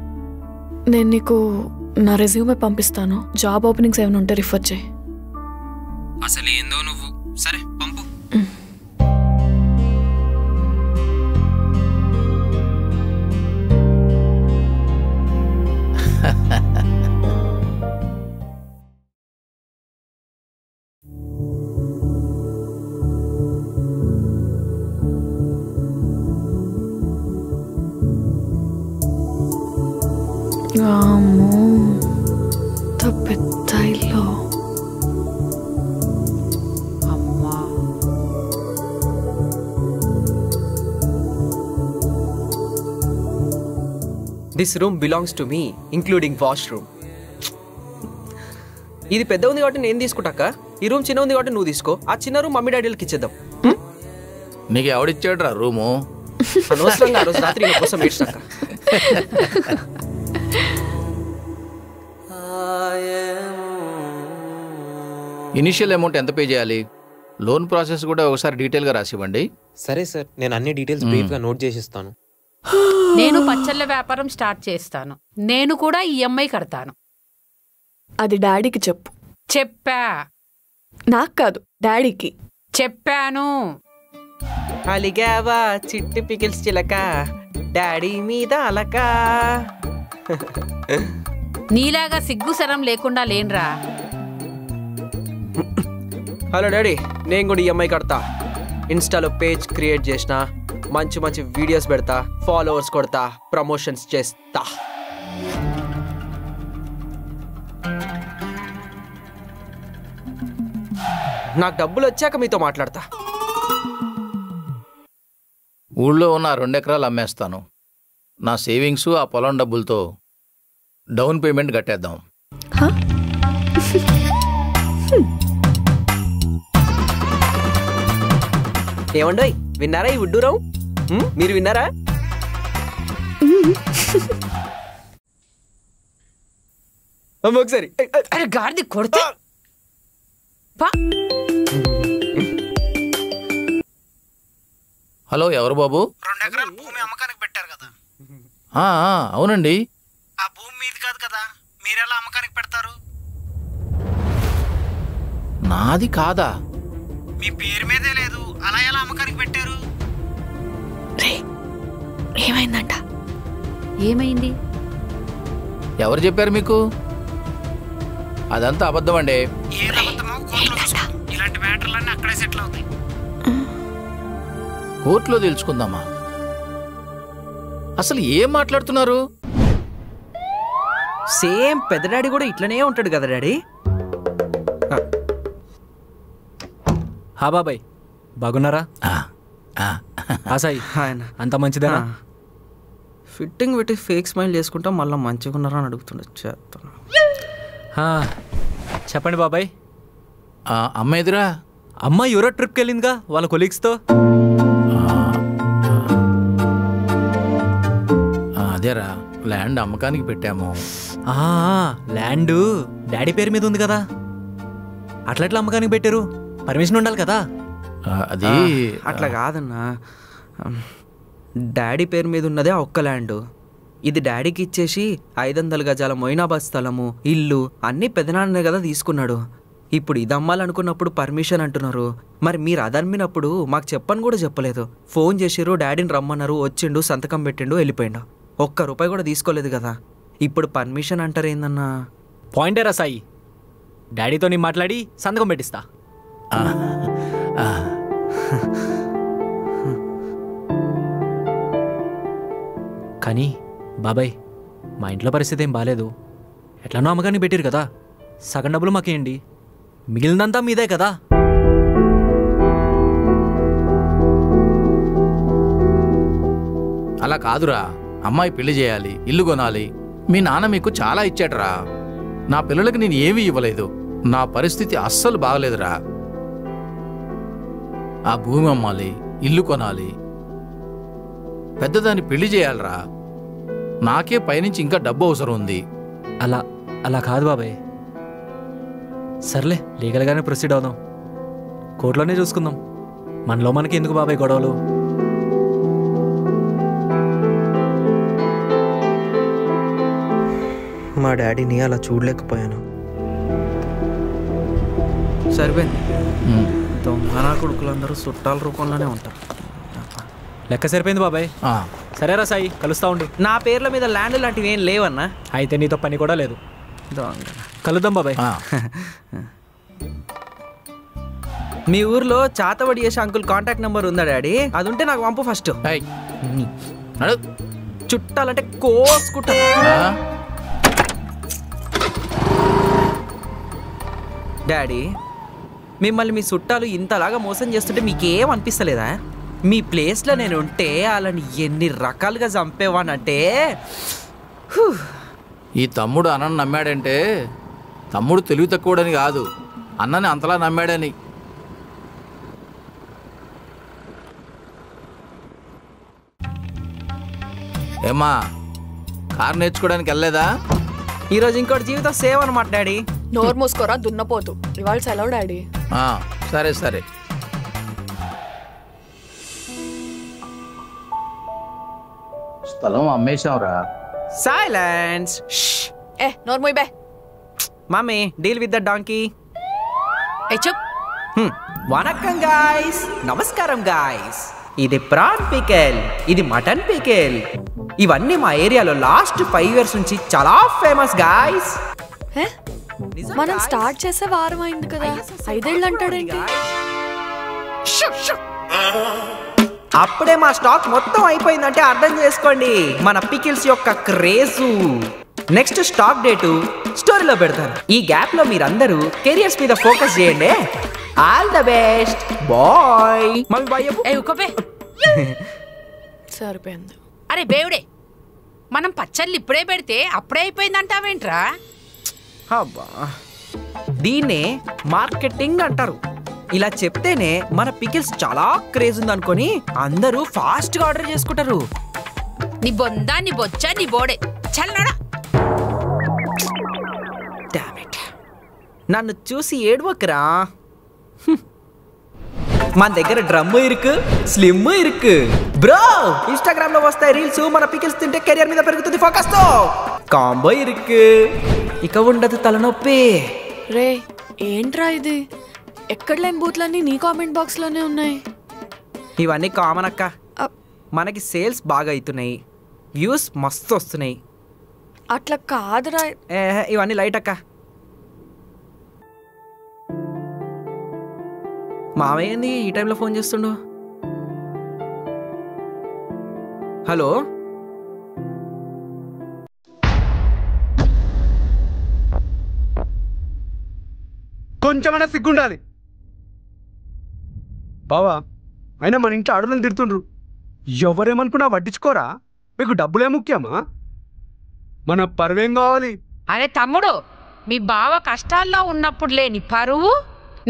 నేను నీకు నా రెజ్యూమే పంపిస్తాను. జాబ్ ఓపెనింగ్స్ ఏమైనా ఉంటే రిఫర్ చేయి. అసలు ఏందో నువ్వు. సరే పంపు. పెద్ద ఇల్లు. అమ్మా, this room belongs to me including washroom. ఇది పెద్ద ఉంది కాబట్టి నేను తీసుకుంటాక, ఈ రూమ్ చిన్న ఉంది కాబట్టి నువ్వు తీసుకో. ఆ చిన్న రూమ్ మమ్మీ డాడీలకి ఇచ్చేద్దాం. నీకు ఎవడిచ్చాడు రా రూము? అనవసరంగా ఆ రోజు రాత్రి నా కోసం ఏడ్చాక. ఇనిషియల్ అమౌంట్ ఎంత పే చేయాలి? లోన్ ప్రాసెస్ కూడా ఒకసారి డీటెయిల్గా రాసివ్వండి. సరే సార్, నేను అన్ని డీటెయిల్స్ బ్రీఫ్గా నోట్ చేసిస్తాను. నేను పచ్చళ్ళ వ్యాపారం స్టార్ట్ చేస్తాను. నేను కూడా ఈఎంఐ కడతాను. అది డాడీకి చెప్పు. చెప్పా. నాకు కాదు, డాడీకి చెప్పాను. అలిగావా చిట్టి పికిల్స్ చిలక, డాడీ మీద అలక. నీలాగా సిగ్గుసరం లేకుండా లేన్రా. హలో డాడీ, నేను కూడా ఈఎంఐ కడతా. ఇన్స్టాలో పేజ్ క్రియేట్ చేసిన, మంచి మంచి వీడియోస్ పెడతా, ఫాలోవర్స్ కొడతా, ప్రమోషన్స్ చేస్తా. నాకు డబ్బులు వచ్చాక మీతో మాట్లాడతా. ఊళ్ళో ఉన్న 2 ఎకరాలు అమ్మేస్తాను. నా సేవింగ్స్ ఆ పొలం డబ్బులతో డౌన్ పేమెంట్ కట్టేద్దాం. ఏమండోయ్, విన్నారా ఈ ఉడ్డూరం? మీరు విన్నారా? ఒకసారి గాడిది కొడితే హలో, ఎవరు బాబు? 2 ఎకరాల భూమి అమ్మకానికి పెట్టారు కదా. అవునండి. ఆ భూమి మీది కాదు కదా, మీరెలా అమ్మకానికి పెడతారు? నాది కాదా? మీ పేరు మీదే లేదు, అలా ఎలా అమ్మకానికి పెట్టారు? ఏమైందంట? ఏమైంది? ఎవరు చెప్పారు మీకు? అదంతా అబద్ధం అండి. ఇలాంటి మ్యాటర్లన్నీ అక్కడే సెటిల్ అవుతాయి. కోర్టులో తెలుసుకుందామా? అసలు ఏం మాట్లాడుతున్నారు? సేమ్ పెద్ద డాడీ కూడా ఇట్లనే ఉంటాడు కదా డాడీ. హా బాబాయ్, బాగున్నారా? సాయి అంత మంచిదేనా? ఫిట్టింగ్ పెట్టి ఫేక్ స్మైల్ చేసుకుంటా మళ్ళీ మంచిగా ఉన్నారా అని అడుగుతుండొచ్చు. చెప్పండి బాబాయ్. అమ్మ ఎదురా? అమ్మ యూరోప్ ట్రిప్కి వెళ్ళిందిగా వాళ్ళ కొలీగ్స్తో. అదేరా, ల్యాండ్ అమ్మకానికి పెట్టాము. ల్యాండ్ డాడీ పేరు మీద ఉంది కదా, అట్లా అమ్మకానికి పెట్టారు? పర్మిషన్ ఉండాలి కదా. అది అట్లా కాదన్నా, డాడీ పేరు మీద ఉన్నదే ఒక్క ల్యాండ్. ఇది డాడీకి ఇచ్చేసి 500 గజాల మొయినాబాద్ స్థలము, ఇల్లు అన్నీ పెదనాన్నే కదా తీసుకున్నాడు. ఇప్పుడు ఇది అమ్మాలనుకున్నప్పుడు పర్మిషన్ అంటున్నారు. మరి మీరు అది అమ్మినప్పుడు మాకు చెప్పని కూడా చెప్పలేదు. ఫోన్ చేసిర్రు, డాడీని రమ్మన్నారు, వచ్చిండు, సంతకం పెట్టిండు, వెళ్ళిపోయిండు. ₹1 కూడా తీసుకోలేదు కదా. ఇప్పుడు పర్మిషన్ అంటారు ఏందన్నా? పాయింటేరా సాయి, డాడీతో నీ మాట్లాడి సంతకం పెట్టిస్తా. కానీ బాబాయ్, మా ఇంట్లో పరిస్థితి ఏం బాగాలేదు. ఎట్లనో అమ్మకాన్ని పెట్టారు కదా, సగం డబ్బులు మాకేయండి, మిగిలినంతా మీదే కదా. అలా కాదురా, అమ్మాయి పెళ్లి చేయాలి, ఇల్లు కొనాలి. మీ నాన్న మీకు చాలా ఇచ్చాడరా. నా పిల్లలకి నేను ఏమీ ఇవ్వలేదు. నా పరిస్థితి అస్సలు బాగలేదురా. ఆ భూమి అమ్మాలి, ఇల్లు కొనాలి, పెద్దదాన్ని పెళ్లి చేయాలరా. నాకే పైనుంచి ఇంకా డబ్బు అవసరం ఉంది. అలా కాదు బాబాయ్. సర్లే, లీగల్గానే ప్రొసీడ్ అవుదాం, కోర్టులోనే చూసుకుందాం. మనలో మనకి ఎందుకు బాబాయ్ గొడవలు? మా డాడీని అలా చూడలేకపోయాను. సరిపోయింది. దొంగనా కొడుకులందరూ చుట్టాల రూపంలోనే ఉంటారు. లెక్క సరిపోయింది బాబాయ్. సరేరా సాయి, కలుస్తా ఉండు. నా పేర్ల మీద ల్యాండ్ లాంటివి ఏం లేవన్నా. అయితే నీతో పని కూడా లేదు. కలుద్దాం బాబాయ్. మీ ఊర్లో చాతబడి చేసే అంకుల్ కాంటాక్ట్ నెంబర్ ఉందా డాడీ? అది ఉంటే నాకు పంపు ఫస్ట్. చుట్టాలంటే కోసుకుంటా. డాడీ, మిమ్మల్ని మీ చుట్టాలు ఇంతలాగా మోసం చేస్తుంటే మీకేం అనిపిస్తలేదా? మీ ప్లేస్లో నేను ఉంటే వాళ్ళని ఎన్ని రకాలుగా చంపేవానంటే. ఈ తమ్ముడు అన్నను నమ్మాడంటే తమ్ముడు తెలివి తక్కువడని కాదు, అన్నని అంతలా నమ్మాడని. ఏమ్మా, కారు నేర్చుకోవడానికి వెళ్ళలేదా? ఈరోజు ఇంకోటి జీవితం సేవ్ అనమాట డాడీ. నోరు మూసుకోరా దున్నపోతు, ఇవాళ సెలవు డాడీ. సరే సరే. స్థలం అమ్మేశాంరా. సైలెన్స్. నోరు మూయ్ బే. Mummy, deal with the donkey. చెప్. వనక్కం గాయ్స్, నమస్కారం గాయ్స్. ఇది ప్రాన్ పికెల్, ఇది మటన్ పికెల్. ఇవన్నీ మా ఏరియాలో లాస్ట్ 5 years నుంచి చాలా ఫేమస్ గాయ్స్. మనం స్టార్ట్ చేసే వారం అయింది కదా, 5 ఏళ్ళు అంటాడేంటి? అప్పుడే మా స్టాక్ మొత్తం అయిపోయిందంటే అర్థం చేసుకోండి మన పికిల్స్ యొక్క క్రేజు. నెక్స్ట్ స్టాక్ డేటు స్టోరీలో పెడతాను. ఈ గ్యాప్ లో మీరందరూ కెరియర్స్ మీద ఫోకస్ చేయండి. All the best boy. Mummy bye చెప్పు. సరిపోయింది. అరే బేవుడే, మనం పచ్చళ్ళు ఇప్పుడే పెడితే అప్పుడే అయిపోయిందంటావేంట్రా? అబ్బా, దీన్నే మార్కెటింగ్ అంటారు. ఇలా చెప్తేనే మన పికిల్స్ చాలా క్రేజ్ ఉందనుకొని అందరూ ఫాస్ట్ గా ఆర్డర్ చేసుకుంటారు. నీ బొందా, నీ బొచ్చా, నీ బోడే చల్లడా. నన్ను చూసి ఏడవకరా. మన దగ్గర డ్రమ్ము ఇరుకు, స్లిమ్ ఇరుకు బ్రో. ఇన్స్టాగ్రామ్ లో వస్తాయి రీల్స్, మన పికిల్స్ తింటే కెరియర్ మీద పెరుగుతుంది ఫోకస్ తో. కాంబో ఇరుకు, ఇక ఉండదు తలనొప్పి. రే ఏంట్రా ఇది? ఎక్కడ లేని బూత్లన్నీ నీ కామెంట్ బాక్స్ లోనే ఉన్నాయి. ఇవన్నీ కామన్ అక్క. మనకి సేల్స్ బాగా అవుతున్నాయి, వ్యూస్ మస్తు వస్తున్నాయి. అట్లా కాదురా. ఇవన్నీ లైట్ అక్క. మామయ్య ఏంది ఈ టైంలో ఫోన్ చేస్తుండు? హలో, కొంచెమైనా సిగ్గుండాలి బావా. అయినా మన ఇంట్లో ఆడలను తిడుతుండ్రు, ఎవరేమనుకున్నా పట్టించుకోరా? మీకు డబ్బులే ముఖ్యమా? మన పరువేం కావాలి? అరే తమ్ముడు, మీ బావ కష్టాల్లో ఉన్నప్పుడు లేని పరువు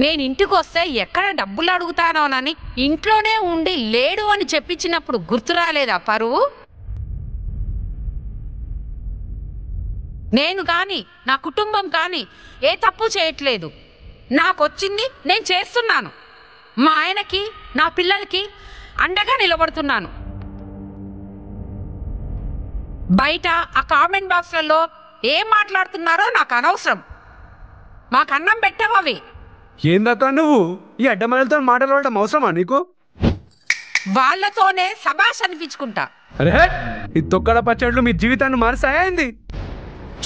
నేను ఇంటికి వస్తే ఎక్కడ డబ్బులు అడుగుతానోనని ఇంట్లోనే ఉండి లేడు అని చెప్పించినప్పుడు గుర్తు రాలేదా పరువు? నేను కానీ నా కుటుంబం కానీ ఏ తప్పు చేయట్లేదు. నాకొచ్చింది నేను చేస్తున్నాను. మా ఆయనకి నా పిల్లలకి అండగా నిలబడుతున్నాను. బయట ఆ కామెంట్ బాక్స్లలో ఏం మాట్లాడుతున్నారో నాకు అనవసరం. మాకు అన్నం పెట్టవవి. ఏందక్క నువ్వు ఈ అడ్డమలతో మాట్లాడడం అవసరమా నీకు? వాళ్ళతోనే సభాష్ అనిపించుకుంటా. అరే ఈ తొక్కల పచ్చళ్ళు మీ జీవితాన్ని మారుస్తాయింది.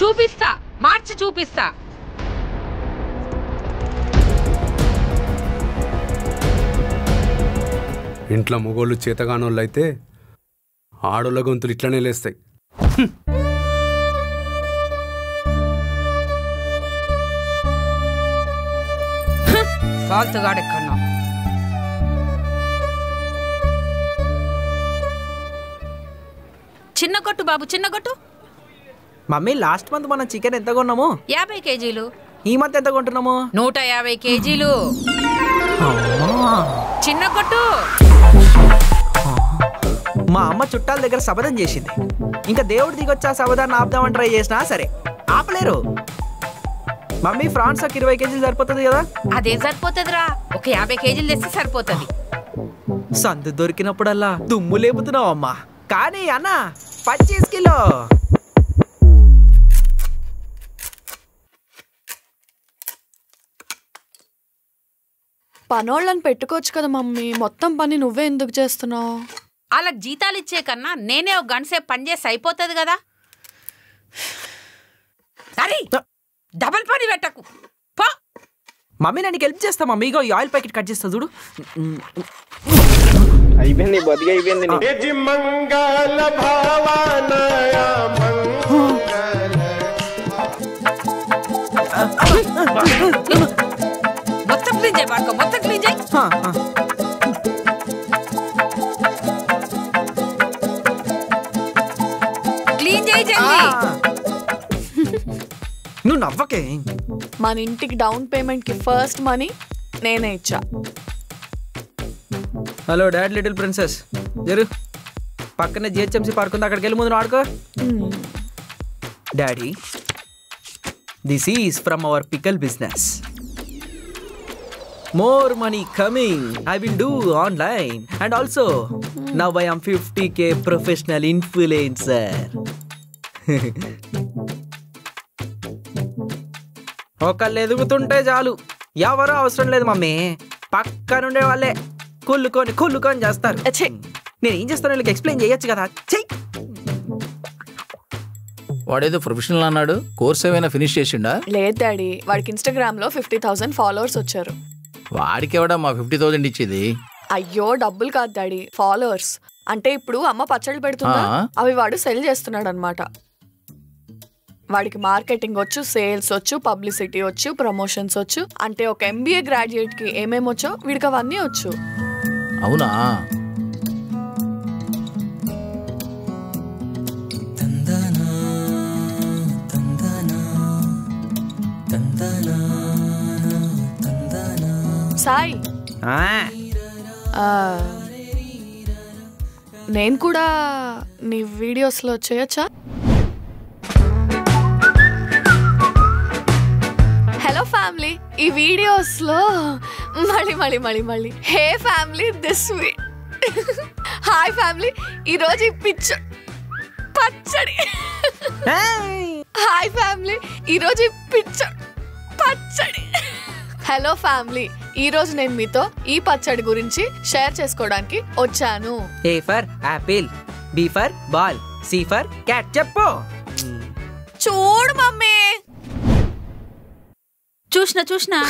చూపిస్తా, మార్చి చూపిస్తా. ఇంట్లో మొగోళ్ళు చేతగానోళ్ళు అయితే ఆడోళ్ళ గొంతులు ఇట్లనే లేస్తాయి. ఫాల్తుగాడెక్కన్నా. చిన్న కొట్టు బాబు, చిన్న కొట్టు. మమ్మీ లాస్ట్ మంత్ మనం చికెన్ ఎంత కొన్నాము? 50 కేజీలు. ఈ మంత్ ఎంత కొంటున్నాము? 150 కేజీలు. చిన్న కొట్టు. మా అమ్మ చుట్టాల దగ్గర శపథం చేసింది. ఇంకా దేవుడు దిగొచ్చా శపథాన్ని ఆపుదామని ట్రై చేసినా సరే ఆపలేరు. మమ్మీ ఫ్రాన్స్ 20 కేజీలు సరిపోతుంది కదా? అదేం సరిపోతుందిరా, ఒక 50 కేజీలు తెస్తే సరిపోతుంది. సందు దొరికినప్పుడల్లా దుమ్ము లేపుతున్నావు అమ్మా. కానీ అన్న 25 కిలో. పనోళ్ళని పెట్టుకోవచ్చు కదా మమ్మీ, మొత్తం పని నువ్వే ఎందుకు చేస్తున్నావు? అలా జీతాలు ఇచ్చే కన్నా నేనే ఒక గంట సేపు పని చేసి అయిపోతుంది కదా. సరే డబల్ పని పెట్టకు. మమ్మీ నేను హెల్ప్ చేస్తా మమ్మీ. ఇగో ఈ ఆయిల్ ప్యాకెట్ కట్ చేస్తా చూడు. అయిపోయింది, బతికి అయిపోయింది. మొత్తం క్లీన్ చేయి బాడుకో, మొత్తం క్లీన్ చేయి. క్లీన్ చేయి జల్దీ. నువ్వు నవ్వకే. మన ఇంటికి డౌన్ పేమెంట్ కి ఫస్ట్ మనీ నేనే ఇచ్చా. హలో డాడ్ లిటిల్ ప్రిన్సెస్, జరు పక్కనే జిహెచ్ఎంసీ పార్క్ ఉంది, అక్కడికి వెళ్ళి ముందు ఆడుకో. Daddy, this is from our pickle business. More money coming. I will do online. And also, now I am 50K professional influencer. ఒకళ్ళు ఎదుగుతుంటే చాలు, ఎవరో అవసరం లేదు మమ్మీ. పక్క నుండే వాళ్ళే కుళ్ళుకొని చేస్తారు. నేను ఏం చేస్తాను వీళ్ళకి ఎక్స్ప్లెయిన్ చేయొచ్చు కదా. వాడేదో ప్రొఫెషనల్ అన్నాడు, కోర్స్ ఏమైనా ఫినిష్ చేసిండా? లేదు డాడీ, వాడికి ఇన్స్టాగ్రామ్ లో 50,000 ఫాలోవర్స్ వచ్చారు. వాడికి ఎవడా మా 50,000 ఇచ్చేది? అయ్యో డబ్బులు కాదు డాడీ, ఫాలోవర్స్. అంటే ఇప్పుడు అమ్మ పచ్చళ్ళు పెడుతుందా, అవి వాడు సెల్ చేస్తున్నాడు అనమాట. వాడికి మార్కెటింగ్ వచ్చు, సేల్స్ వచ్చు, పబ్లిసిటీ వచ్చు, ప్రమోషన్స్ వచ్చు. అంటే ఒక MBA గ్రాడ్యుయేట్ కి ఏమేమి వచ్చో వీడికి అవన్నీ వచ్చు. అవునా? సాయి, నేను కూడా నీ వీడియోస్లో చేయొచ్చా? హలో ఫ్యామిలీ, ఈ వీడియోస్లో మళ్ళీ హే ఫ్యామిలీ దిస్ హాయ్ ఫ్యామిలీ, ఈరోజు ఈ పచ్చడి. హాయ్ ఫ్యామిలీ, ఈరోజు ఈ పచ్చడి. హలో ఫ్యామిలీ, ఈ రోజు నేను మీతో ఈ పచ్చడి గురించి షేర్ చేసుకోవడానికి వచ్చాను. A for apple, B for ball, C for cat. చెప్పు. చూడు మమ్మీ. చూసినా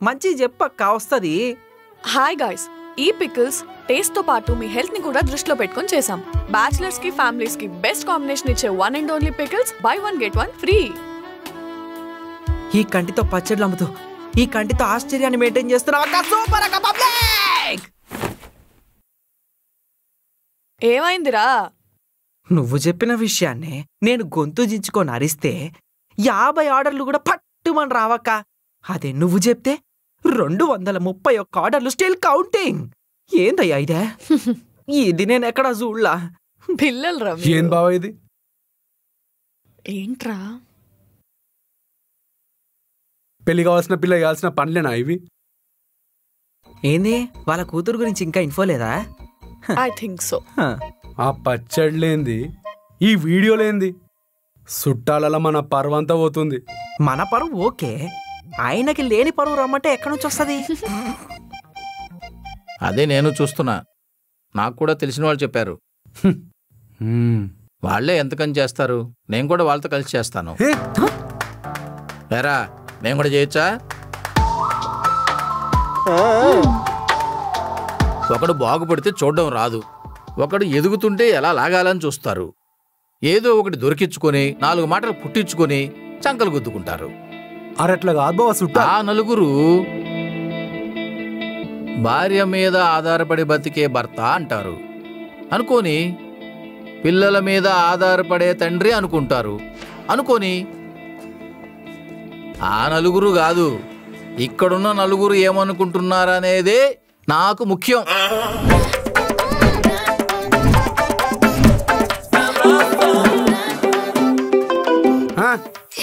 మంచి చెప్పక్క వస్తుంది. హాయ్ గాయ్స్, ఈ పికిల్స్ టేస్ట్ తో పాటు మీ హెల్త్ ని కూడా దృష్టిలో పెట్టుకొని చేసాం. బ్యాచిలర్స్ కి ఫ్యామిలీస్ కి బెస్ట్ కాంబినేషన్ ఇచ్చే 1 and only pickles, buy 1 get 1 free. ఈ కంటితో పచ్చళ్ళు అమ్ముతూ ఈ కంటితో ఆశ్చర్యాన్ని మెయింటైన్ చేస్తున్నా. సూపర్ అక్క పబ్లిక్. ఏమైందిరా? నువ్వు చెప్పిన విషయాన్నే నేను గొంతు దించుకొని అరిస్తే 50 ఆర్డర్లు కూడా పట్టుమని రావక్క. అదే నువ్వు చెప్తే 231 ఆర్డర్లు స్టిల్ కౌంటింగ్. ఏందయ్యా ఇదే? ఇది నేను ఎక్కడా చూడలా. పిల్లలు రా. ఏం బావా ఇది? ఏంట్రా? పెళ్లి కావాల్సిన పిల్ల కావాల్సిన పనులేనా ఇవి? ఏంది వాళ్ళ కూతురు గురించి ఇంకా ఇన్ఫో లేదా? I think so. ఆ పచ్చడిలేంది, ఈ వీడియోలేంది, చుట్టాలలో మన పరువంతా పోతుంది. మన పరువు ఓకే, ఆయనకి లేని పరువు రమ్మంటే ఎక్కడి నుంచి వస్తుంది? అదే నేను చూస్తున్నా. నాకు కూడా తెలిసిన వాళ్ళు చెప్పారు. వాళ్లే ఎంతకని చేస్తారు, నేను కూడా వాళ్ళతో కలిసి చేస్తాను. వేరా నేను కూడా చేయొచ్చా? ఒకడు బాగుపడితే చూడడం రాదు, ఒకడు ఎదుగుతుంటే ఎలా లాగాలని చూస్తారు. ఏదో ఒకటి దొరికించుకొని 4 మాటలు పుట్టించుకొని చంకలు గుద్దుకుంటారు. అరట్లా కాదు బావ. ఆ నలుగురు భార్య మీద ఆధారపడి బతికే భర్త అంటారు అనుకోని, పిల్లల మీద ఆధారపడే తండ్రి అనుకుంటారు అనుకోని. ఆ నలుగురు కాదు, ఇక్కడున్న నలుగురు ఏమనుకుంటున్నారనేదే నాకు ముఖ్యం.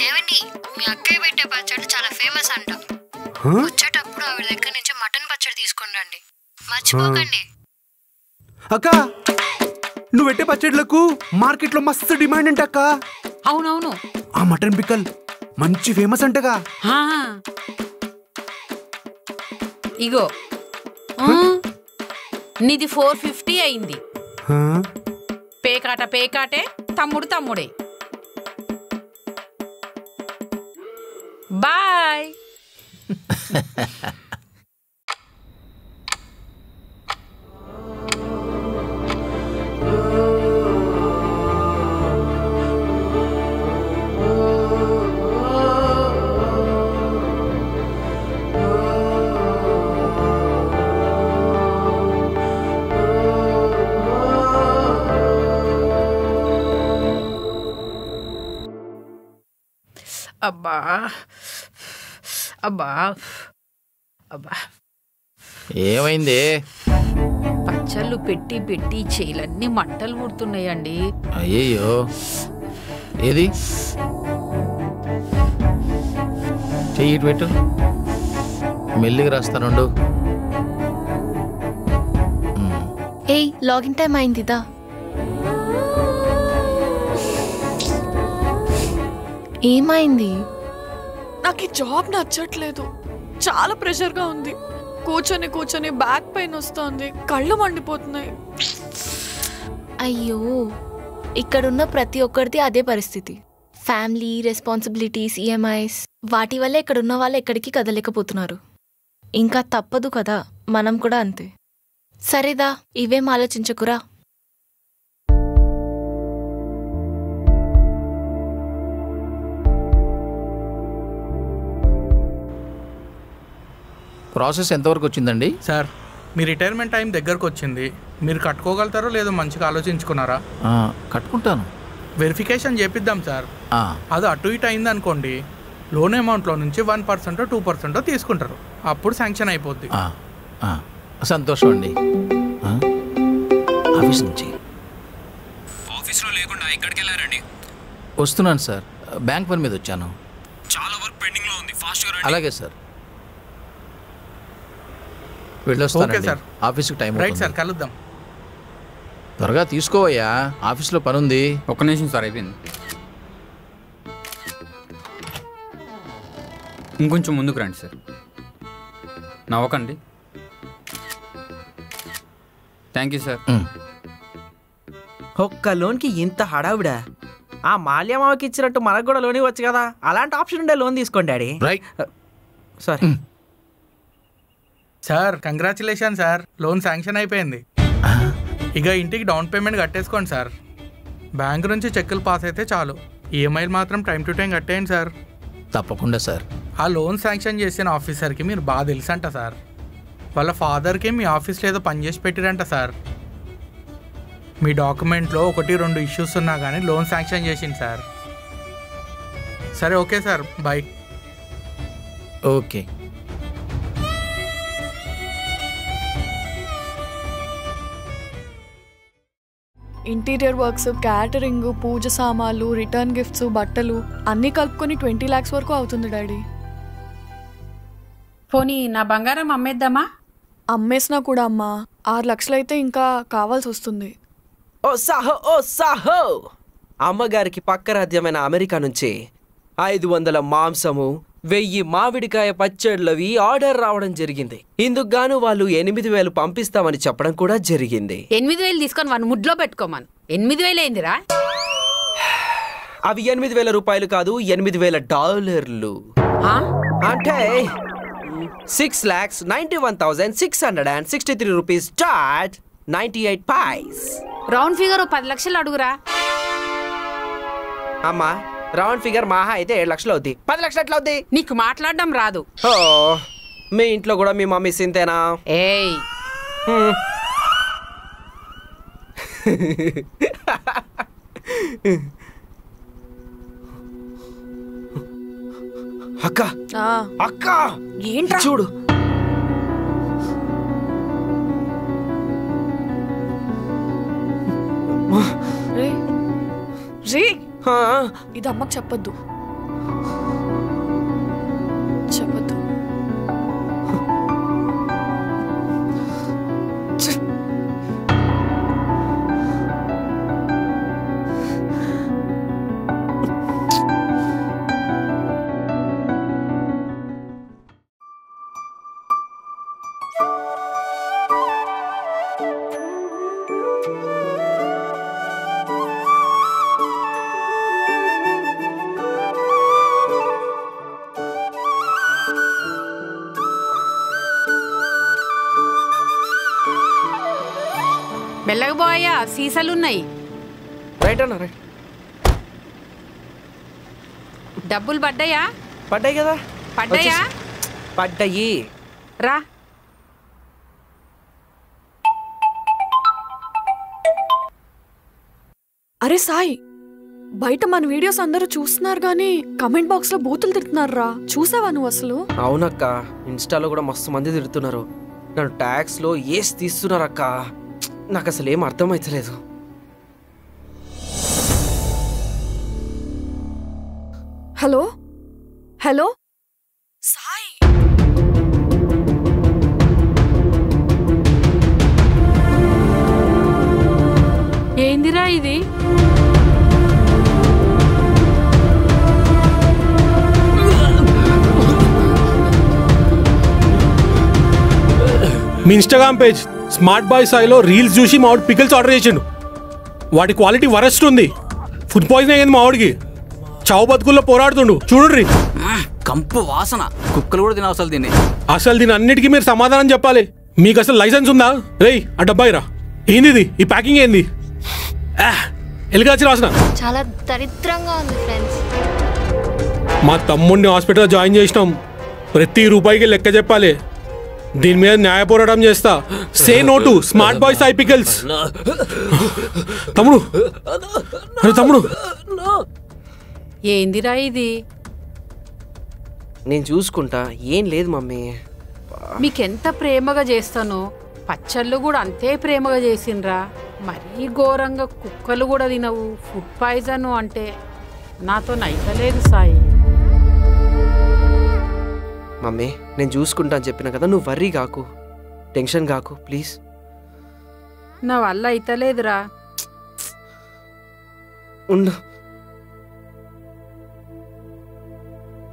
ఏవండి, మీ అక్కయ్య పెట్టే పచ్చడి చాలా ఫేమస్ అంట. వచ్చేటప్పుడు ఆవిడ దగ్గర నుంచి మటన్ పచ్చడి తీసుకుని మర్చిపోకండి. అక్క, నువ్వు పెట్టే పచ్చడిలకు మార్కెట్లో మస్తు డిమాండ్ అంట అక్క. అవునవును, ఆ మటన్ పిక్కల్ మంచి ఫేమస్ అంటగా. ఇగో నీది 450 అయింది. పేకాటే, తమ్ముడే. బాయ్. అబ్బా అబ్బా అబ్బా, ఏమైంది? పచ్చళ్ళు పెట్టి చేలన్నీ మంటలు ముడుతున్నాయండి. అయ్యయ్యో, ఏది చెయ్యి పెట్టు, మెల్లిగా రాస్తానుండు. ఏయ్, లాగిన్ టైం అయిందిదా. ఏమైంది? నాకు ఈ జాబ్ నచ్చట్లేదు. చాలా ప్రెషర్గా ఉంది. కూర్చొని బ్యాక్ పెయిన్ వస్తుంది, కళ్ళు మండిపోతున్నాయి. అయ్యో, ఇక్కడున్న ప్రతి ఒక్కరిది అదే పరిస్థితి. ఫ్యామిలీ రెస్పాన్సిబిలిటీస్, ఈఎంఐస్, వాటి వల్ల ఇక్కడున్న వాళ్ళు ఎక్కడికి కదలేకపోతున్నారు. ఇంకా తప్పదు కదా, మనం కూడా అంతే. సరేదా, ఇవేం ఆలోచించకురా. ప్రాసెస్ ఎంతవరకు వచ్చిందండి? సార్, మీ రిటైర్మెంట్ టైం దగ్గరకు వచ్చింది. మీరు కట్టుకోగలుగుతారో లేదో మంచిగా ఆలోచించుకున్నారా? కట్టుకుంటాను. వెరిఫికేషన్ చేపిద్దాం సార్. అది అటు ఇటు అయింది అనుకోండి, లోన్ అమౌంట్లో నుంచి 1% 2% తీసుకుంటారు. అప్పుడు శాంక్షన్ అయిపోద్ది. సంతోషం అండి. ఆఫీస్ నుంచి ఆఫీస్లో లేకుండా ఎక్కడికి వెళ్ళారండి? వస్తున్నాను సార్, బ్యాంక్ పని మీద వచ్చాను. చాలా వర్క్ పెండింగ్లో ఉంది, ఫాస్ట్గా రండి. అలాగే సార్, వెళ్ళొస్తానండి. ఆఫీస్కి టైం రైట్ సార్, కలుద్దాం. త్వరగా తీసుకోవయ్యా, ఆఫీస్లో పని ఉంది. ఒక్క నిమిషం సార్, అయిపోయింది. ఇంకొంచెం ముందుకు రండి సార్. నవ్వకండి. Thank you sir. ఒక్క లోన్కి ఇంత హడావిడా? ఆ మాల్యమావకి ఇచ్చినట్టు మనకు కూడా లోన్ ఇవ్వచ్చు కదా. అలాంటి ఆప్షన్ ఉండే లోన్ తీసుకోండి daddy. Sorry sir, congratulation sir, loan sanction అయిపోయింది. ఇక ఇంటికి డౌన్ పేమెంట్ కట్టేసుకోండి సార్. బ్యాంక్ నుంచి చెక్కులు పాస్ అయితే చాలు. ఈఎంఐలు మాత్రం టైం టు టైం కట్టేయండి సార్. తప్పకుండా సార్. ఆ లోన్ శాంక్షన్ చేసిన ఆఫీసర్కి మీరు బాగా తెలుసంట సార్. వాళ్ళ ఫాదర్కి మీ ఆఫీస్లో ఏదో పనిచేసి పెట్టిరంట సార్. మీ డాక్యుమెంట్లో 1-2 ఇష్యూస్ ఉన్నా కానీ లోన్ శాంక్షన్ చేసింది సార్. సరే, okay sir, bye. Okay. Interior works, catering, puja సామాన్లు, రిటర్న్ గిఫ్ట్స్, బట్టలు అన్నీ కలుపుకొని 20 lakhs వరకు అవుతుంది డాడీ. పోనీ నా బంగారం అమ్మేద్దామా? అమ్మేసినా కూడా అమ్మా 6 లక్షలు అయితే ఇంకా కావాల్సి వస్తుంది. ఓ సాహో అమ్మగారికి పక్క రాజ్యమైన అమెరికా నుంచి 500 మాంసము, 1000 మామిడికాయ పచ్చళ్ళవి ఆర్డర్ రావడం జరిగింది. ఇందుకు గాను వాళ్ళు 8,000 పంపిస్తామని చెప్పడం కూడా జరిగింది. 8,000 తీసుకొని వాడిని ముడ్లో పెట్టుకోమను. 8,000 అయిందిరా? అవి 8,000 రూపాయలు కాదు, $8,000. అంటే 6,91,663 rupees dot 98 paise. Round figure 10 లక్షలు అడుగురా. అమ్మా, రౌండ్ ఫిగర్ మహా అయితే 7 లక్షలు అవుద్ది. 10 లక్షలు ఎట్లా అవుద్ది? నీకు మాట్లాడడం రాదు. ఓ, మీ ఇంట్లో కూడా మీ మమ్మీ సింతేనా? ఏయ్, అక్క అక్క ఏంట్రా చూడు. ఇది అమ్మకు చెప్పొద్దు. చెప్పొద్దు. మెల్లగా పోయా, సీసాలున్నాయి. రైట్ అన్న, రైట్. డబ్బులు పడ్డాయా? పడ్డాయి కదా. పడ్డాయా? పడ్డాయి. రా. అరే సాయి, బయట మన వీడియోస్ అందరూ చూస్తున్నారు కానీ కమెంట్ బాక్స్ లో బూతులు తిడుతున్నారా, చూసావా నువ్వు అసలు? అవునక్క, ఇన్స్టాలో కూడా మస్తు మంది తిడుతున్నారు. నన్ను ట్యాక్స్ లో ఏసి తీస్తున్నారు అక్క. నాకు అసలు ఏం అర్థమైతలేదు. హలో హలో సాయి, ఏందిరా ఇది? మీ ఇన్స్టాగ్రామ్ పేజ్ స్మార్ట్ బాయ్ సాయిలో రీల్స్ చూసి మావాడు పికిల్స్ ఆర్డర్ చేసిండు. వాటి క్వాలిటీ వరస్ట్ ఉంది. ఫుడ్ పాయిజన్ అయ్యింది మావాడికి. చావు బతుకుల్లో పోరాడుతుండు. చూడండి, కంపు వాసన. కుక్కలు కూడా తిన అసలు దీన్ని. అసలు దీని అన్నిటికీ మీరు సమాధానం చెప్పాలి. మీకు అసలు లైసెన్స్ ఉందా? రేయ్, ఆ డబ్బాయి రా. ఏంది ఇది? ఈ ప్యాకింగ్ ఏంది? ఎలుగాచి రాసిన. చాలా దరిద్రంగా ఉంది ఫ్రెండ్స్. మా తమ్ముడిని హాస్పిటల్లో జాయిన్ చేసినాం. ప్రతి రూపాయికి లెక్క చెప్పాలి. దీని మీద న్యాయ పోరాటం చేస్తా. Say no to smart boy Sai pickles. తమ్ముడు, అరే తమ్ముడు, ఏందిరా ఇది? నేను చూసుకుంటా. ఏం లేదు మమ్మీ. మీకెంత ప్రేమగా చేస్తానో పచ్చళ్ళు కూడా అంతే ప్రేమగా చేసిండ్రా. మరీ ఘోరంగా కుక్కలు కూడా తినవు, ఫుడ్ పాయిజన్ అంటే నాతో నైతలేదు సాయి. మమ్మీ, నేను చూసుకుంటా అని చెప్పిన కదా, నువ్వు వర్రీ కాకు, టెన్షన్ కాకు ప్లీజ్. నా వల్ల అయితలేదురా. ఉండు.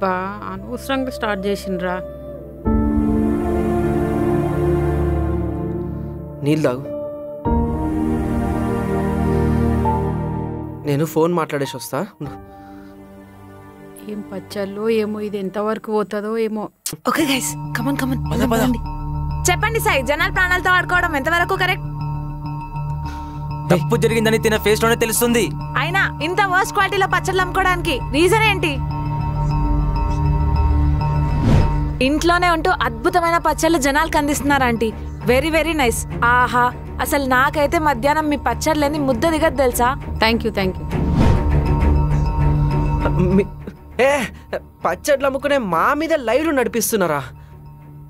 బా, అనవసరంగా స్టార్ట్ చేసిండ్రా. నీళ్ళు తాగు. నేను ఫోన్ మాట్లాడేసి వస్తా. ఏం పచ్చళ్ళు ఏమో, ఇది ఎంతవరకు పోతుందో ఏమో. Okay guys, come on come on. చెప్పండి సాయి, జనాల ప్రాణాలతో ఆడుకోవడం ఎంతవరకు కరెక్ట్? తప్పు జరిగిందని తిన ఫేస్ లోనే తెలుస్తుంది. అయినా ఇంత వర్స్ట్ క్వాలిటీలో పచ్చళ్ళు అమ్ముకోవడానికి రీజన్ ఏంటి? ఇంట్లోనే ఉంటూ అద్భుతమైన పచ్చళ్ళు జనాలకు అందిస్తున్నారు ఆంటీ. Very very nice. ఆహా, అసలు నాకైతే మధ్యాహ్నం మీ పచ్చళ్ళని ముద్ద దిగదు తెలుసా. Thank you. పచ్చడ్లు అమ్ముకునే మా మీద లైవ్లు నడిపిస్తున్నారా?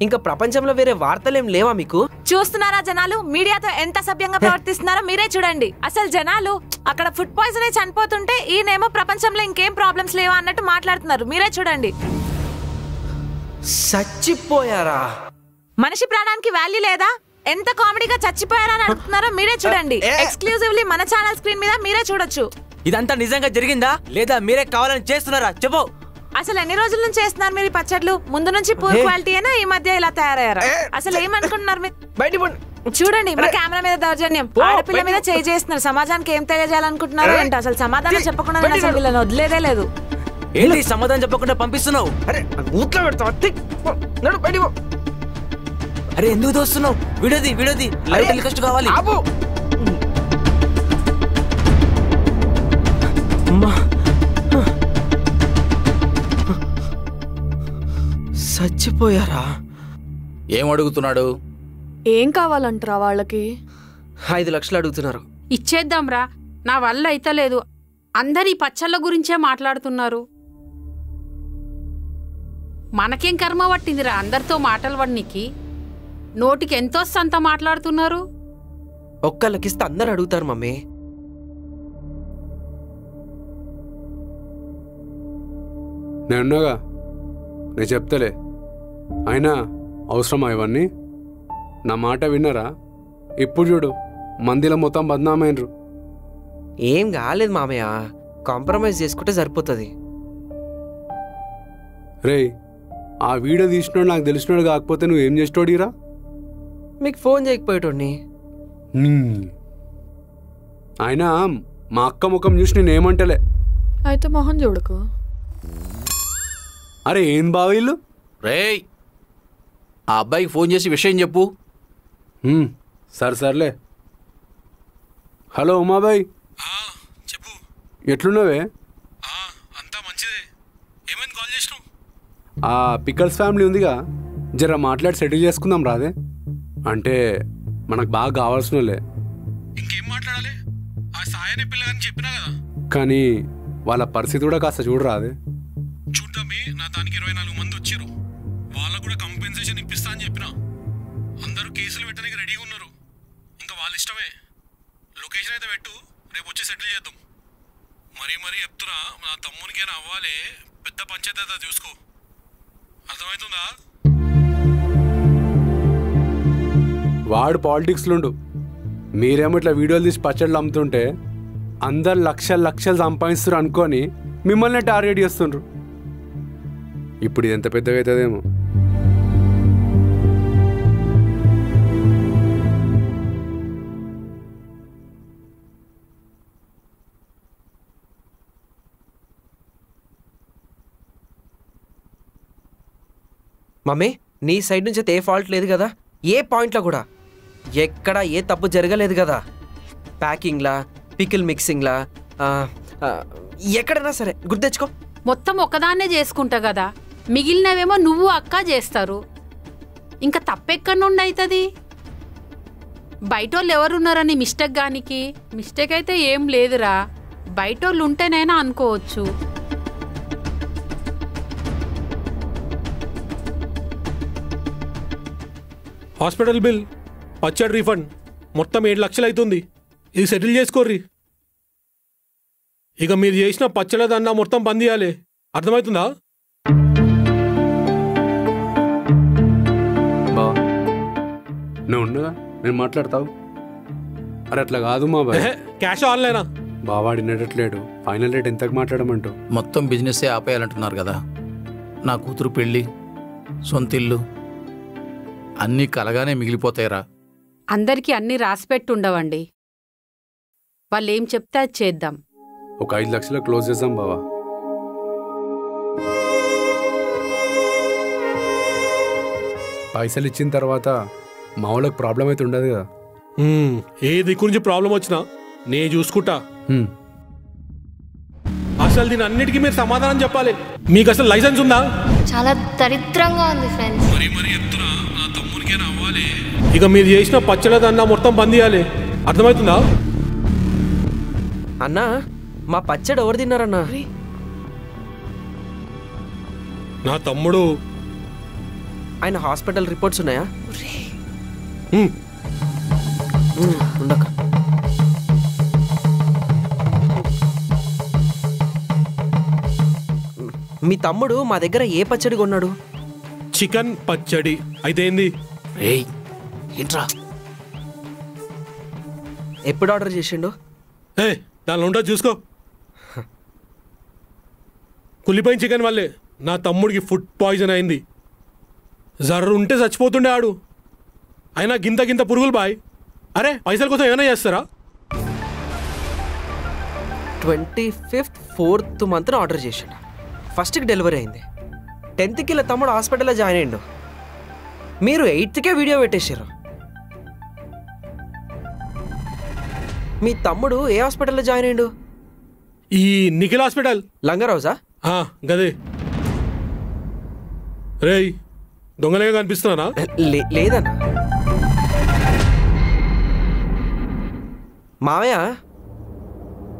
ఇంకా ప్రపంచంలో వేరే వార్తలేం లేవా మీకు? చూస్తున్నారా జనాలు మీడియాతో ఎంత సభ్యంగా ప్రవర్తిస్తున్నారో మీరే చూడండి. అసలు జనాలు అక్కడ ఫుడ్ పాయిజన్ అయి చనిపోతుంటే ఈయనేమో ప్రపంచంలో ఇంకేం ప్రాబ్లమ్స్ లేవా అన్నట్టు మాట్లాడుతున్నారు. మీరే చూడండి. చచ్చిపోయారా? మనిషి ప్రాణానికి వాల్యూ లేదా? ఎంత కామెడీగా చచ్చిపోయారా అని అడుగుతున్నారో మీరే చూడండి. ఎక్స్క్లూజివ్లీ మన ఛానల్ స్క్రీన్ మీద మీరే చూడొచ్చు. ఇదంతా నిజంగా జరిగిందా లేదా మీరే కావాలని చేస్తున్నారా? చెప్పు. అసలు ఎన్ని రోజుల నుంచి చేస్తున్నారు మీరు పచ్చడ్లు? ముందు నుంచి పూర్ క్వాలిటీ అయినా ఈ మధ్య ఇలా తయారయ్యారా? అసలు ఏమనుకుంటున్నారు మీరు? చూడండి, మా కెమెరా మీద దౌర్జన్యం. ఆడపిల్ల మీద చేస్తున్నారు. సమాజానికి ఏం తెలియజేయాలనుకుంటున్నారో ఏంటో అసలు సమాధానం చెప్పకుండా అసలు వీళ్ళని వదిలేదే లేదు. ఏంటి సమాధానం చెప్పకుండా పంపిస్తున్నావు? అరే ఎందుకు దోస్తున్నావు? వీడియోది లైవ్ టెలికాస్ట్ కావాలి. చచ్చిపోయారా? ఏం అడుగుతున్నాడు? ఏం కావాలంటారా వాళ్ళకి? 5 లక్షలు అడుగుతున్నారు. ఇచ్చేద్దాంరా, నా వల్ల అయితలేదు. అందరు ఈ పచ్చళ్ళ గురించే మాట్లాడుతున్నారు. మనకేం కర్మ పట్టిందిరా అందరితో మాటలు పడినికి? నోటికి ఎంతో సంత మాట్లాడుతున్నారు. ఒక్కళ్ళకిస్తే అందరు అడుగుతారు మమ్మీ. నేనున్నాగా, నేను చెప్తలే. అయినా అవసరమా ఇవన్నీ? నా మాట విన్నారా? ఇప్పుడు చూడు, మందిలో మొత్తం బద్నామైనరు. ఏం కాలేదు మామయ్య, కాంప్రమైజ్ చేసుకుంటే సరిపోతుంది. రేయ్, ఆ వీడియో తీసినాడు నాకు తెలిసినాడు కాకపోతే నువ్వేం చేసినోడిరా? మీకు ఫోన్ చేయకపోయేటోడిని. అయినా మా అక్క ముఖం చూసి నేనేమంటలే. అయితే మొహం చూడకు. అరే ఏం బావ వీళ్ళు? రేయ్, ఆ అబ్బాయికి ఫోన్ చేసి విషయం చెప్పు. సర్లే. హలో ఉమాబాయ్, చెప్పు. ఎట్లున్నావే? అంతా మంచిదే. ఏమైంది కాల్ చేసినావు? ఆ పికల్స్ ఫ్యామిలీ ఉందిగా, జర మాట్లాడి సెటిల్ చేసుకుందాం రాదే? అంటే మనకు బాగా కావాల్సిన వాళ్ళే. ఇంకేం మాట్లాడాలి? ఆ సాయనే పిల్లగాని చెప్పినా కదా. కానీ వాళ్ళ పరిస్థితి కూడా కాస్త చూడరాదే? చూద్దామే, నా దానికి 24 మంది వచ్చారు. వాళ్ళకు కూడా కంపెన్సేషన్ ఇప్పిస్తా అని చెప్పినా. అందరూ కేసులు పెట్టడానికి రెడీగా ఉన్నారు. ఇంకా వాళ్ళ ఇష్టమే. లొకేషన్ అయితే పెట్టు, రేపు వచ్చి సెటిల్ చేద్దాం. మరీ చెప్తున్నా, నా తమ్మునికైనా అవ్వాలి. పెద్ద పంచాయతీ అయితే చూసుకో. అర్థమవుతుందా? వాడు పాలిటిక్స్లుండు, మీరేమో ఇట్లా వీడియోలు తీసి పచ్చళ్ళు అమ్ముతుంటే అందరు లక్షలు సంపాదిస్తారు అనుకొని మిమ్మల్ని టార్గెట్ చేస్తుండ్రు. ఇప్పుడు ఇది ఎంత పెద్దగా అవుతుందేమో. మమ్మీ, నీ సైడ్ నుంచి అయితే ఏ ఫాల్ట్ లేదు కదా? ఏ పాయింట్లో కూడా ఎక్కడ ఏ తప్పు జరగలేదు కదా? ప్యాకింగ్లా, పికిల్ మిక్సింగ్లా, ఎక్కడైనా సరే గుర్తెచ్చుకో. మొత్తం ఒకదాన్నే చేసుకుంటా కదా, మిగిలినవేమో నువ్వు అక్క చేస్తారు. ఇంకా తప్పెక్కడి నుండి అవుతుంది? బయటోళ్ళు ఎవరున్నారని మిస్టేక్ అయితే ఏం లేదురా. బయటోళ్ళు ఉంటేనైనా అనుకోవచ్చు. హాస్పిటల్ బిల్, పచ్చడి రీఫండ్ మొత్తం 7 లక్షలు అవుతుంది. ఇది సెటిల్ చేసుకోర్రి. ఇక మీరు చేసిన పచ్చళ్ళ దండా మొత్తం బంద్ చేయాలి. అర్థమవుతుందా? నువ్వు ఉండగా నేను మాట్లాడతావు. అరే అట్లా కాదు మా బాయ్, క్యాష్ ఆన్లైనా? బావాడు వినేటట్లేడు. ఫైనల్ రేట్ ఎంతకు మాట్లాడమంటూ? మొత్తం బిజినెస్సే ఆపేయాలంటున్నారు కదా. నా కూతురు పెళ్ళి, సొంతిల్లు అన్నీ కలగానే మిగిలిపోతాయిరా. అందరికీ అన్నీ రాసిపెట్టుండవండి. వాళ్ళేం చెప్తే అది చేద్దాం. ఒక 5 లక్షలు క్లోజ్ చేద్దాం బావా. పైసలు ఇచ్చిన తర్వాత మా వాళ్ళకి ప్రాబ్లం అయితే ఉండదు కదా. ఏ దిక్కు నుంచి ప్రాబ్లం వచ్చినా నేను చూసుకుంటా. అసలు దీని అన్నిటికీ మీరు సమాధానం చెప్పాలి. మీకు అసలు లైసెన్స్ ఉందా? చాలా దరిద్రంగా ఉంది ఫ్రెండ్స్. ఇక మీరు చేసిన పచ్చళ్ళ దన్నా మొత్తం బంద్ చేయాలి, అర్థమవుతుందా? అన్నా మా పచ్చడి ఎవరు తిన్నారన్నా? నా తమ్ముడు. ఆయన హాస్పిటల్ రిపోర్ట్స్ ఉన్నాయా? ఉండక మీ తమ్ముడు మా దగ్గర ఏ పచ్చడి కొన్నాడు? చికెన్ పచ్చడి. అయితే ఏంది? ఏంట్రా ఎప్పుడు ఆర్డర్ చేసిండు? దానిలో ఉంటుంది చూసుకో. కుళ్ళిపోయిన చికెన్ వల్లే నా తమ్ముడికి ఫుడ్ పాయిజన్ అయింది. జర్రు ఉంటే చచ్చిపోతుండే ఆడు. అయినా గింత గింత పురుగులు బాయ్. అరే పైసల కోసం ఏమైనా చేస్తారా? 25th 4th month ఆర్డర్ చేసాడు. ఫస్ట్కి డెలివరీ అయింది. 10th ఇలా తమ్ముడు హాస్పిటల్లో జాయిన్ అయ్యిండు. మీరు 8th వీడియో పెట్టేశారు. మీ తమ్ముడు ఏ హాస్పిటల్లో జాయిన్ అయ్యిండు? ఈ నిఖిల్ హాస్పిటల్. లంగరౌజా? గదే. రేయ్ దొంగలేగా కనిపిస్తున్నానా? లేదన్నా. మావయ్య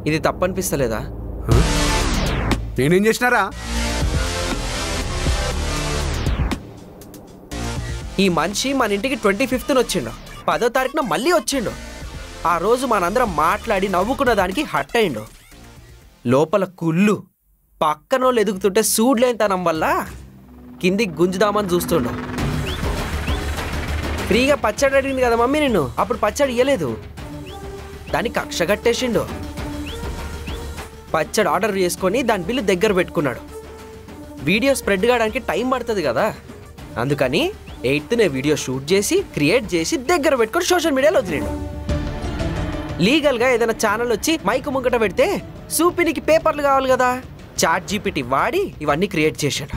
ఇది తప్పనిపిస్తలేదా? నేనేం చేసినారా? ఈ మనిషి మన ఇంటికి 25th వచ్చిండు, 10వ తారీఖున మళ్ళీ వచ్చిండు. ఆ రోజు మనందరం మాట్లాడి నవ్వుకున్న దానికి హట్ అయిండు. లోపల కుళ్ళు పక్కనోళ్ళు ఎదుగుతుంటే సూడ్లేనితనం వల్ల కిందికి గుంజుదామని చూస్తుండు. ఫ్రీగా పచ్చడి అడిగింది కదా మమ్మీ నిన్ను, అప్పుడు పచ్చడి ఇయ్యలేదు. దాన్ని కక్ష కట్టేసిండు. పచ్చడి ఆర్డర్ చేసుకొని దాని బిల్లు దగ్గర పెట్టుకున్నాడు. వీడియో స్ప్రెడ్ కావడానికి టైం పడుతుంది కదా, అందుకని 8th వీడియో షూట్ చేసి క్రియేట్ చేసి దగ్గర పెట్టుకొని సోషల్ మీడియాలో వదిలేడు. లీగల్గా ఏదైనా ఛానల్ వచ్చి మైకు ముంగట పెడితే సూపినికి పేపర్లు కావాలి కదా, ChatGPT వాడి ఇవన్నీ క్రియేట్ చేశాడు.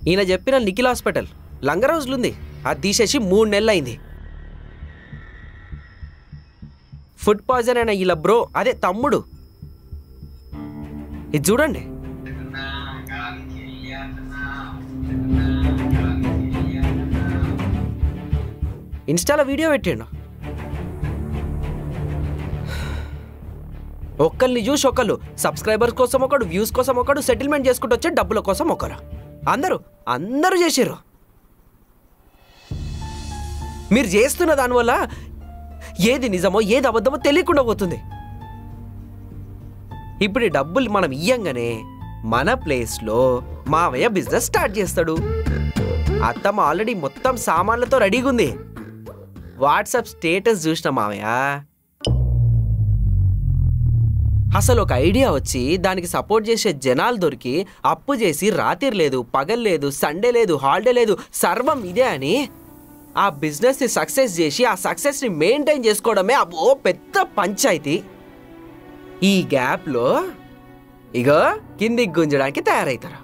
ఈయన చెప్పిన నిఖిల్ హాస్పిటల్ లంగరౌజ్లు ఉంది, అది తీసేసి 3 నెలలు అయింది. ఫుడ్ పాయిజన్ అయిన ఇలా బ్రో అదే తమ్ముడు ఇది చూడండి. ఇన్స్టాలో వీడియో పెట్టాడు. ఒక్కరిని చూసి ఒకళ్ళు, సబ్స్క్రైబర్స్ కోసం ఒకడు, వ్యూస్ కోసం ఒకడు, సెటిల్మెంట్ చేసుకుంటూ వచ్చే డబ్బుల కోసం ఒకరు. అందరూ చేసారు. మీరు చేస్తున్న దానివల్ల ఏది నిజమో ఏది అబద్ధమో తెలియకుండా పోతుంది. ఇప్పుడు ఈ డబ్బులు మనం ఇయ్యంగానే మన ప్లేస్లో మావయ్య బిజినెస్ స్టార్ట్ చేస్తాడు. అత్తమ్మ ఆల్రెడీ మొత్తం సామాన్లతో రెడీగా ఉంది. వాట్సాప్ స్టేటస్ చూసిన మావయ్య అసలు ఒక ఐడియా వచ్చి దానికి సపోర్ట్ చేసే జనాలు దొరికి అప్పు చేసి రాత్రి లేదు, పగలు లేదు, సండే లేదు, హాలిడే లేదు, సర్వం ఇదే అని ఆ బిజినెస్ని సక్సెస్ చేసి ఆ సక్సెస్ని మెయింటైన్ చేసుకోవడమే ఓ పెద్ద పంచాయతీ. ఈ గ్యాప్లో ఇగో కిందికి గుంజడానికి తయారవుతారు.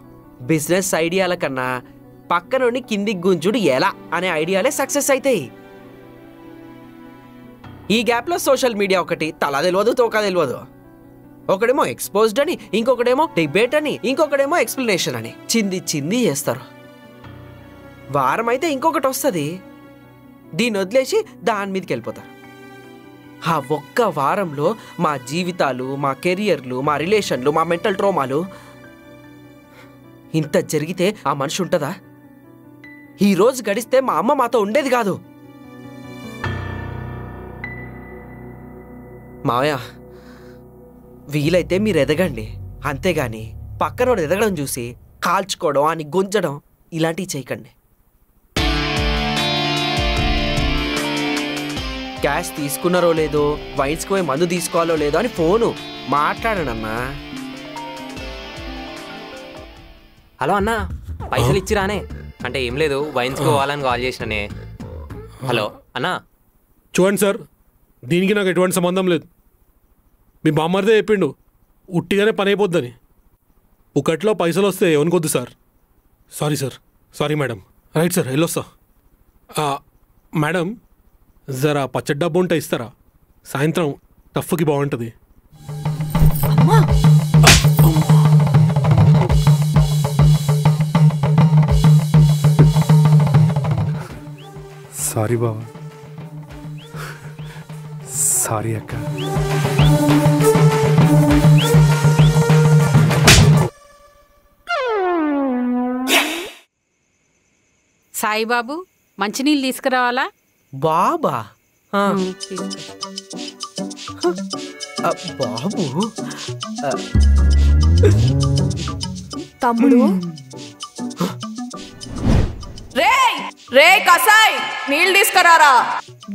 బిజినెస్ ఐడియాల కన్నా పక్కనుండి కిందికి గుంజుడు ఎలా అనే ఐడియాలే సక్సెస్ అవుతాయి. ఈ గ్యాప్లో సోషల్ మీడియా ఒకటి తల తెలియదు తోక తెలియదు. ఒకడేమో ఎక్స్పోజ్డ్ అని, ఇంకొకడేమో డిబేట్ అని, ఇంకొకడేమో ఎక్స్ప్లెనేషన్ అని చింది చేస్తారు. వారం అయితే ఇంకొకటి వస్తుంది, దీన్ని వదిలేసి దాని మీదకి వెళ్ళిపోతారు. ఆ ఒక్క వారంలో మా జీవితాలు, మా కెరియర్లు, మా రిలేషన్లు, మా మెంటల్ ట్రోమాలు ఇంత జరిగితే ఆ మనిషి ఉంటుందా? ఈ రోజు గడిస్తే మా అమ్మ మాతో ఉండేది కాదు. మావయ్య వీలైతే మీరు ఎదగండి, అంతేగాని పక్కనోడు ఎదగడం చూసి కాల్చుకోవడం అని గుంజడం ఇలాంటివి చేయకండి. క్యాష్ తీసుకున్నారో లేదో, వైన్స్కి పోయి మందు తీసుకోవాలో లేదో అని ఫోను మాట్లాడనన్నా. హలో అన్నా, పైసలు ఇచ్చిరానే? అంటే ఏం లేదు, వైన్స్కి పోవాలని కాల్ చేసిననే. హలో అన్నా. చూడండి సార్, దీనికి నాకు ఎటువంటి సంబంధం లేదు. మీ బామ్మర్దే చెప్పిండు ఉట్టిగానే పని అయిపోద్దని. ఒకట్లో పైసలు వస్తే ఏమనుకోద్దు sir. Sorry sir, sorry madam. Right sir, వెళ్ళొస్తా. మేడం, జరా పచ్చడి డబ్బు ఉంటే ఇస్తారా? సాయంత్రం టఫ్కి బాగుంటుంది. సారీ బావా, సారీ అక్క. సాయిబాబు, మంచినీళ్ళు తీసుకురావాలా? బాబా బాబు తమ్ముడు. రే రే కసాయ్, నీళ్ళు తీసుకురారా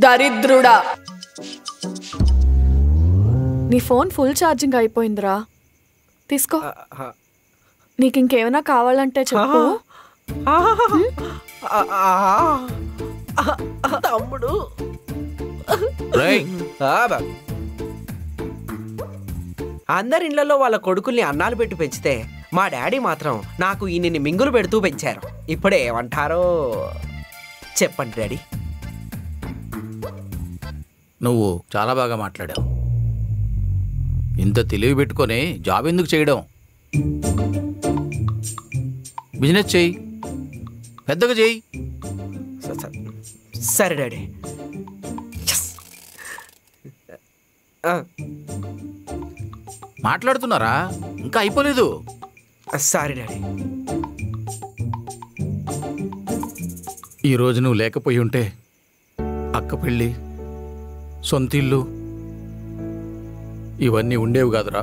దరిద్రుడా. నీ ఫోన్ ఫుల్ ఛార్జింగ్ అయిపోయిందిరా, తీసుకో. నీకు ఇంకేమైనా కావాలంటే చెప్పు. తమ్ముడు. అందరి ఇళ్లలో వాళ్ళ కొడుకుల్ని అన్నాలు పెట్టి పెంచితే మా డాడీ మాత్రం నాకు ఇన్ని మింగులు పెడుతూ పెంచారు. ఇప్పుడే ఏమంటారో చెప్పండి డాడీ. నువ్వు చాలా బాగా మాట్లాడావు. ఇంత తెలివి పెట్టుకొని జాబ్ ఎందుకు చేయడం? బిజినెస్ చెయ్యి, పెద్దగా చెయ్యి. సరే డాడీ. మాట్లాడుతున్నారా? ఇంకా అయిపోలేదు. Sorry daddy. ఈరోజు నువ్వు లేకపోయి ఉంటే అక్క పెళ్ళి, సొంత ఇల్లు ఇవన్నీ ఉండేవి కాదురా.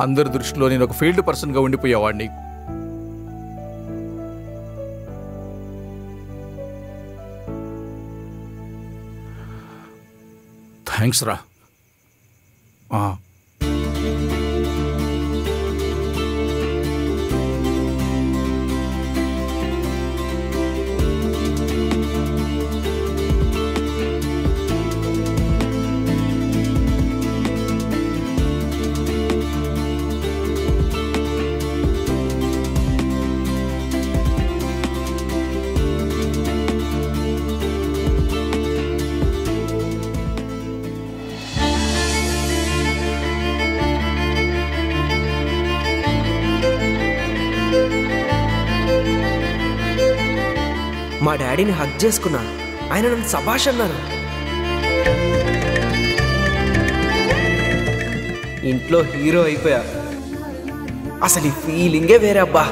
అందరి దృష్టిలో నేను ఒక ఫీల్డ్ పర్సన్గా ఉండిపోయేవాడిని. థ్యాంక్స్ రా. మా డాడీని హగ్ చేసుకున్నాను, ఆయన నన్ను సభాష్ అన్నారు. ఇంట్లో హీరో అయిపోయా. అసలు ఈ ఫీలింగే వేరే అబ్బా.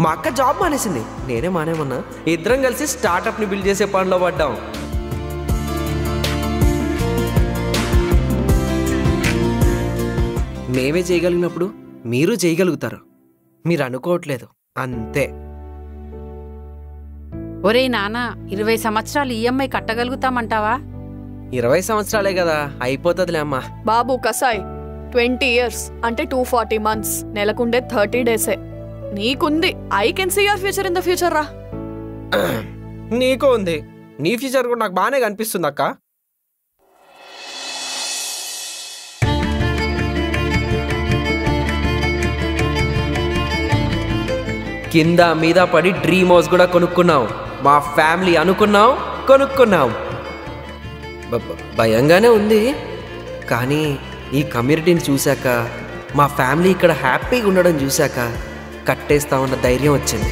మా అక్క జాబ్ మానేసింది, నేనే మానేమన్నా. ఇద్దరం కలిసి స్టార్టప్ని బిల్డ్ చేసే పనిలో పడ్డాం. మేమే చేయగలిగినప్పుడు మీరు చేయగలుగుతారు. మీరు అనుకోవట్లేదు అంతే. ఒరే నాన్న, 20 సంవత్సరాలు ఈఎంఐ కట్టగలుగుతామంటావా? 20 సంవత్సరాలే కదా, అయిపోతుందిలే అమ్మా. బాబు కసాయ్, 20 years అంటే 240 months, నెలకుండే 30 days. నీకుంది. I can see your future in the future రా. నీకు ఉంది, నీ ఫ్యూచర్ కూడా నాకు బాగానే కనిపిస్తుంది అక్క. కింద మీద పడి డ్రీమ్ హౌస్ కూడా కొనుక్కున్నాం. మా ఫ్యామిలీ అనుకున్నాం, కొనుక్కున్నాం. భయంగానే ఉంది, కానీ ఈ కమ్యూనిటీని చూశాక, మా ఫ్యామిలీ ఇక్కడ హ్యాపీగా ఉండడం చూశాక కట్టేస్తామన్న ధైర్యం వచ్చింది.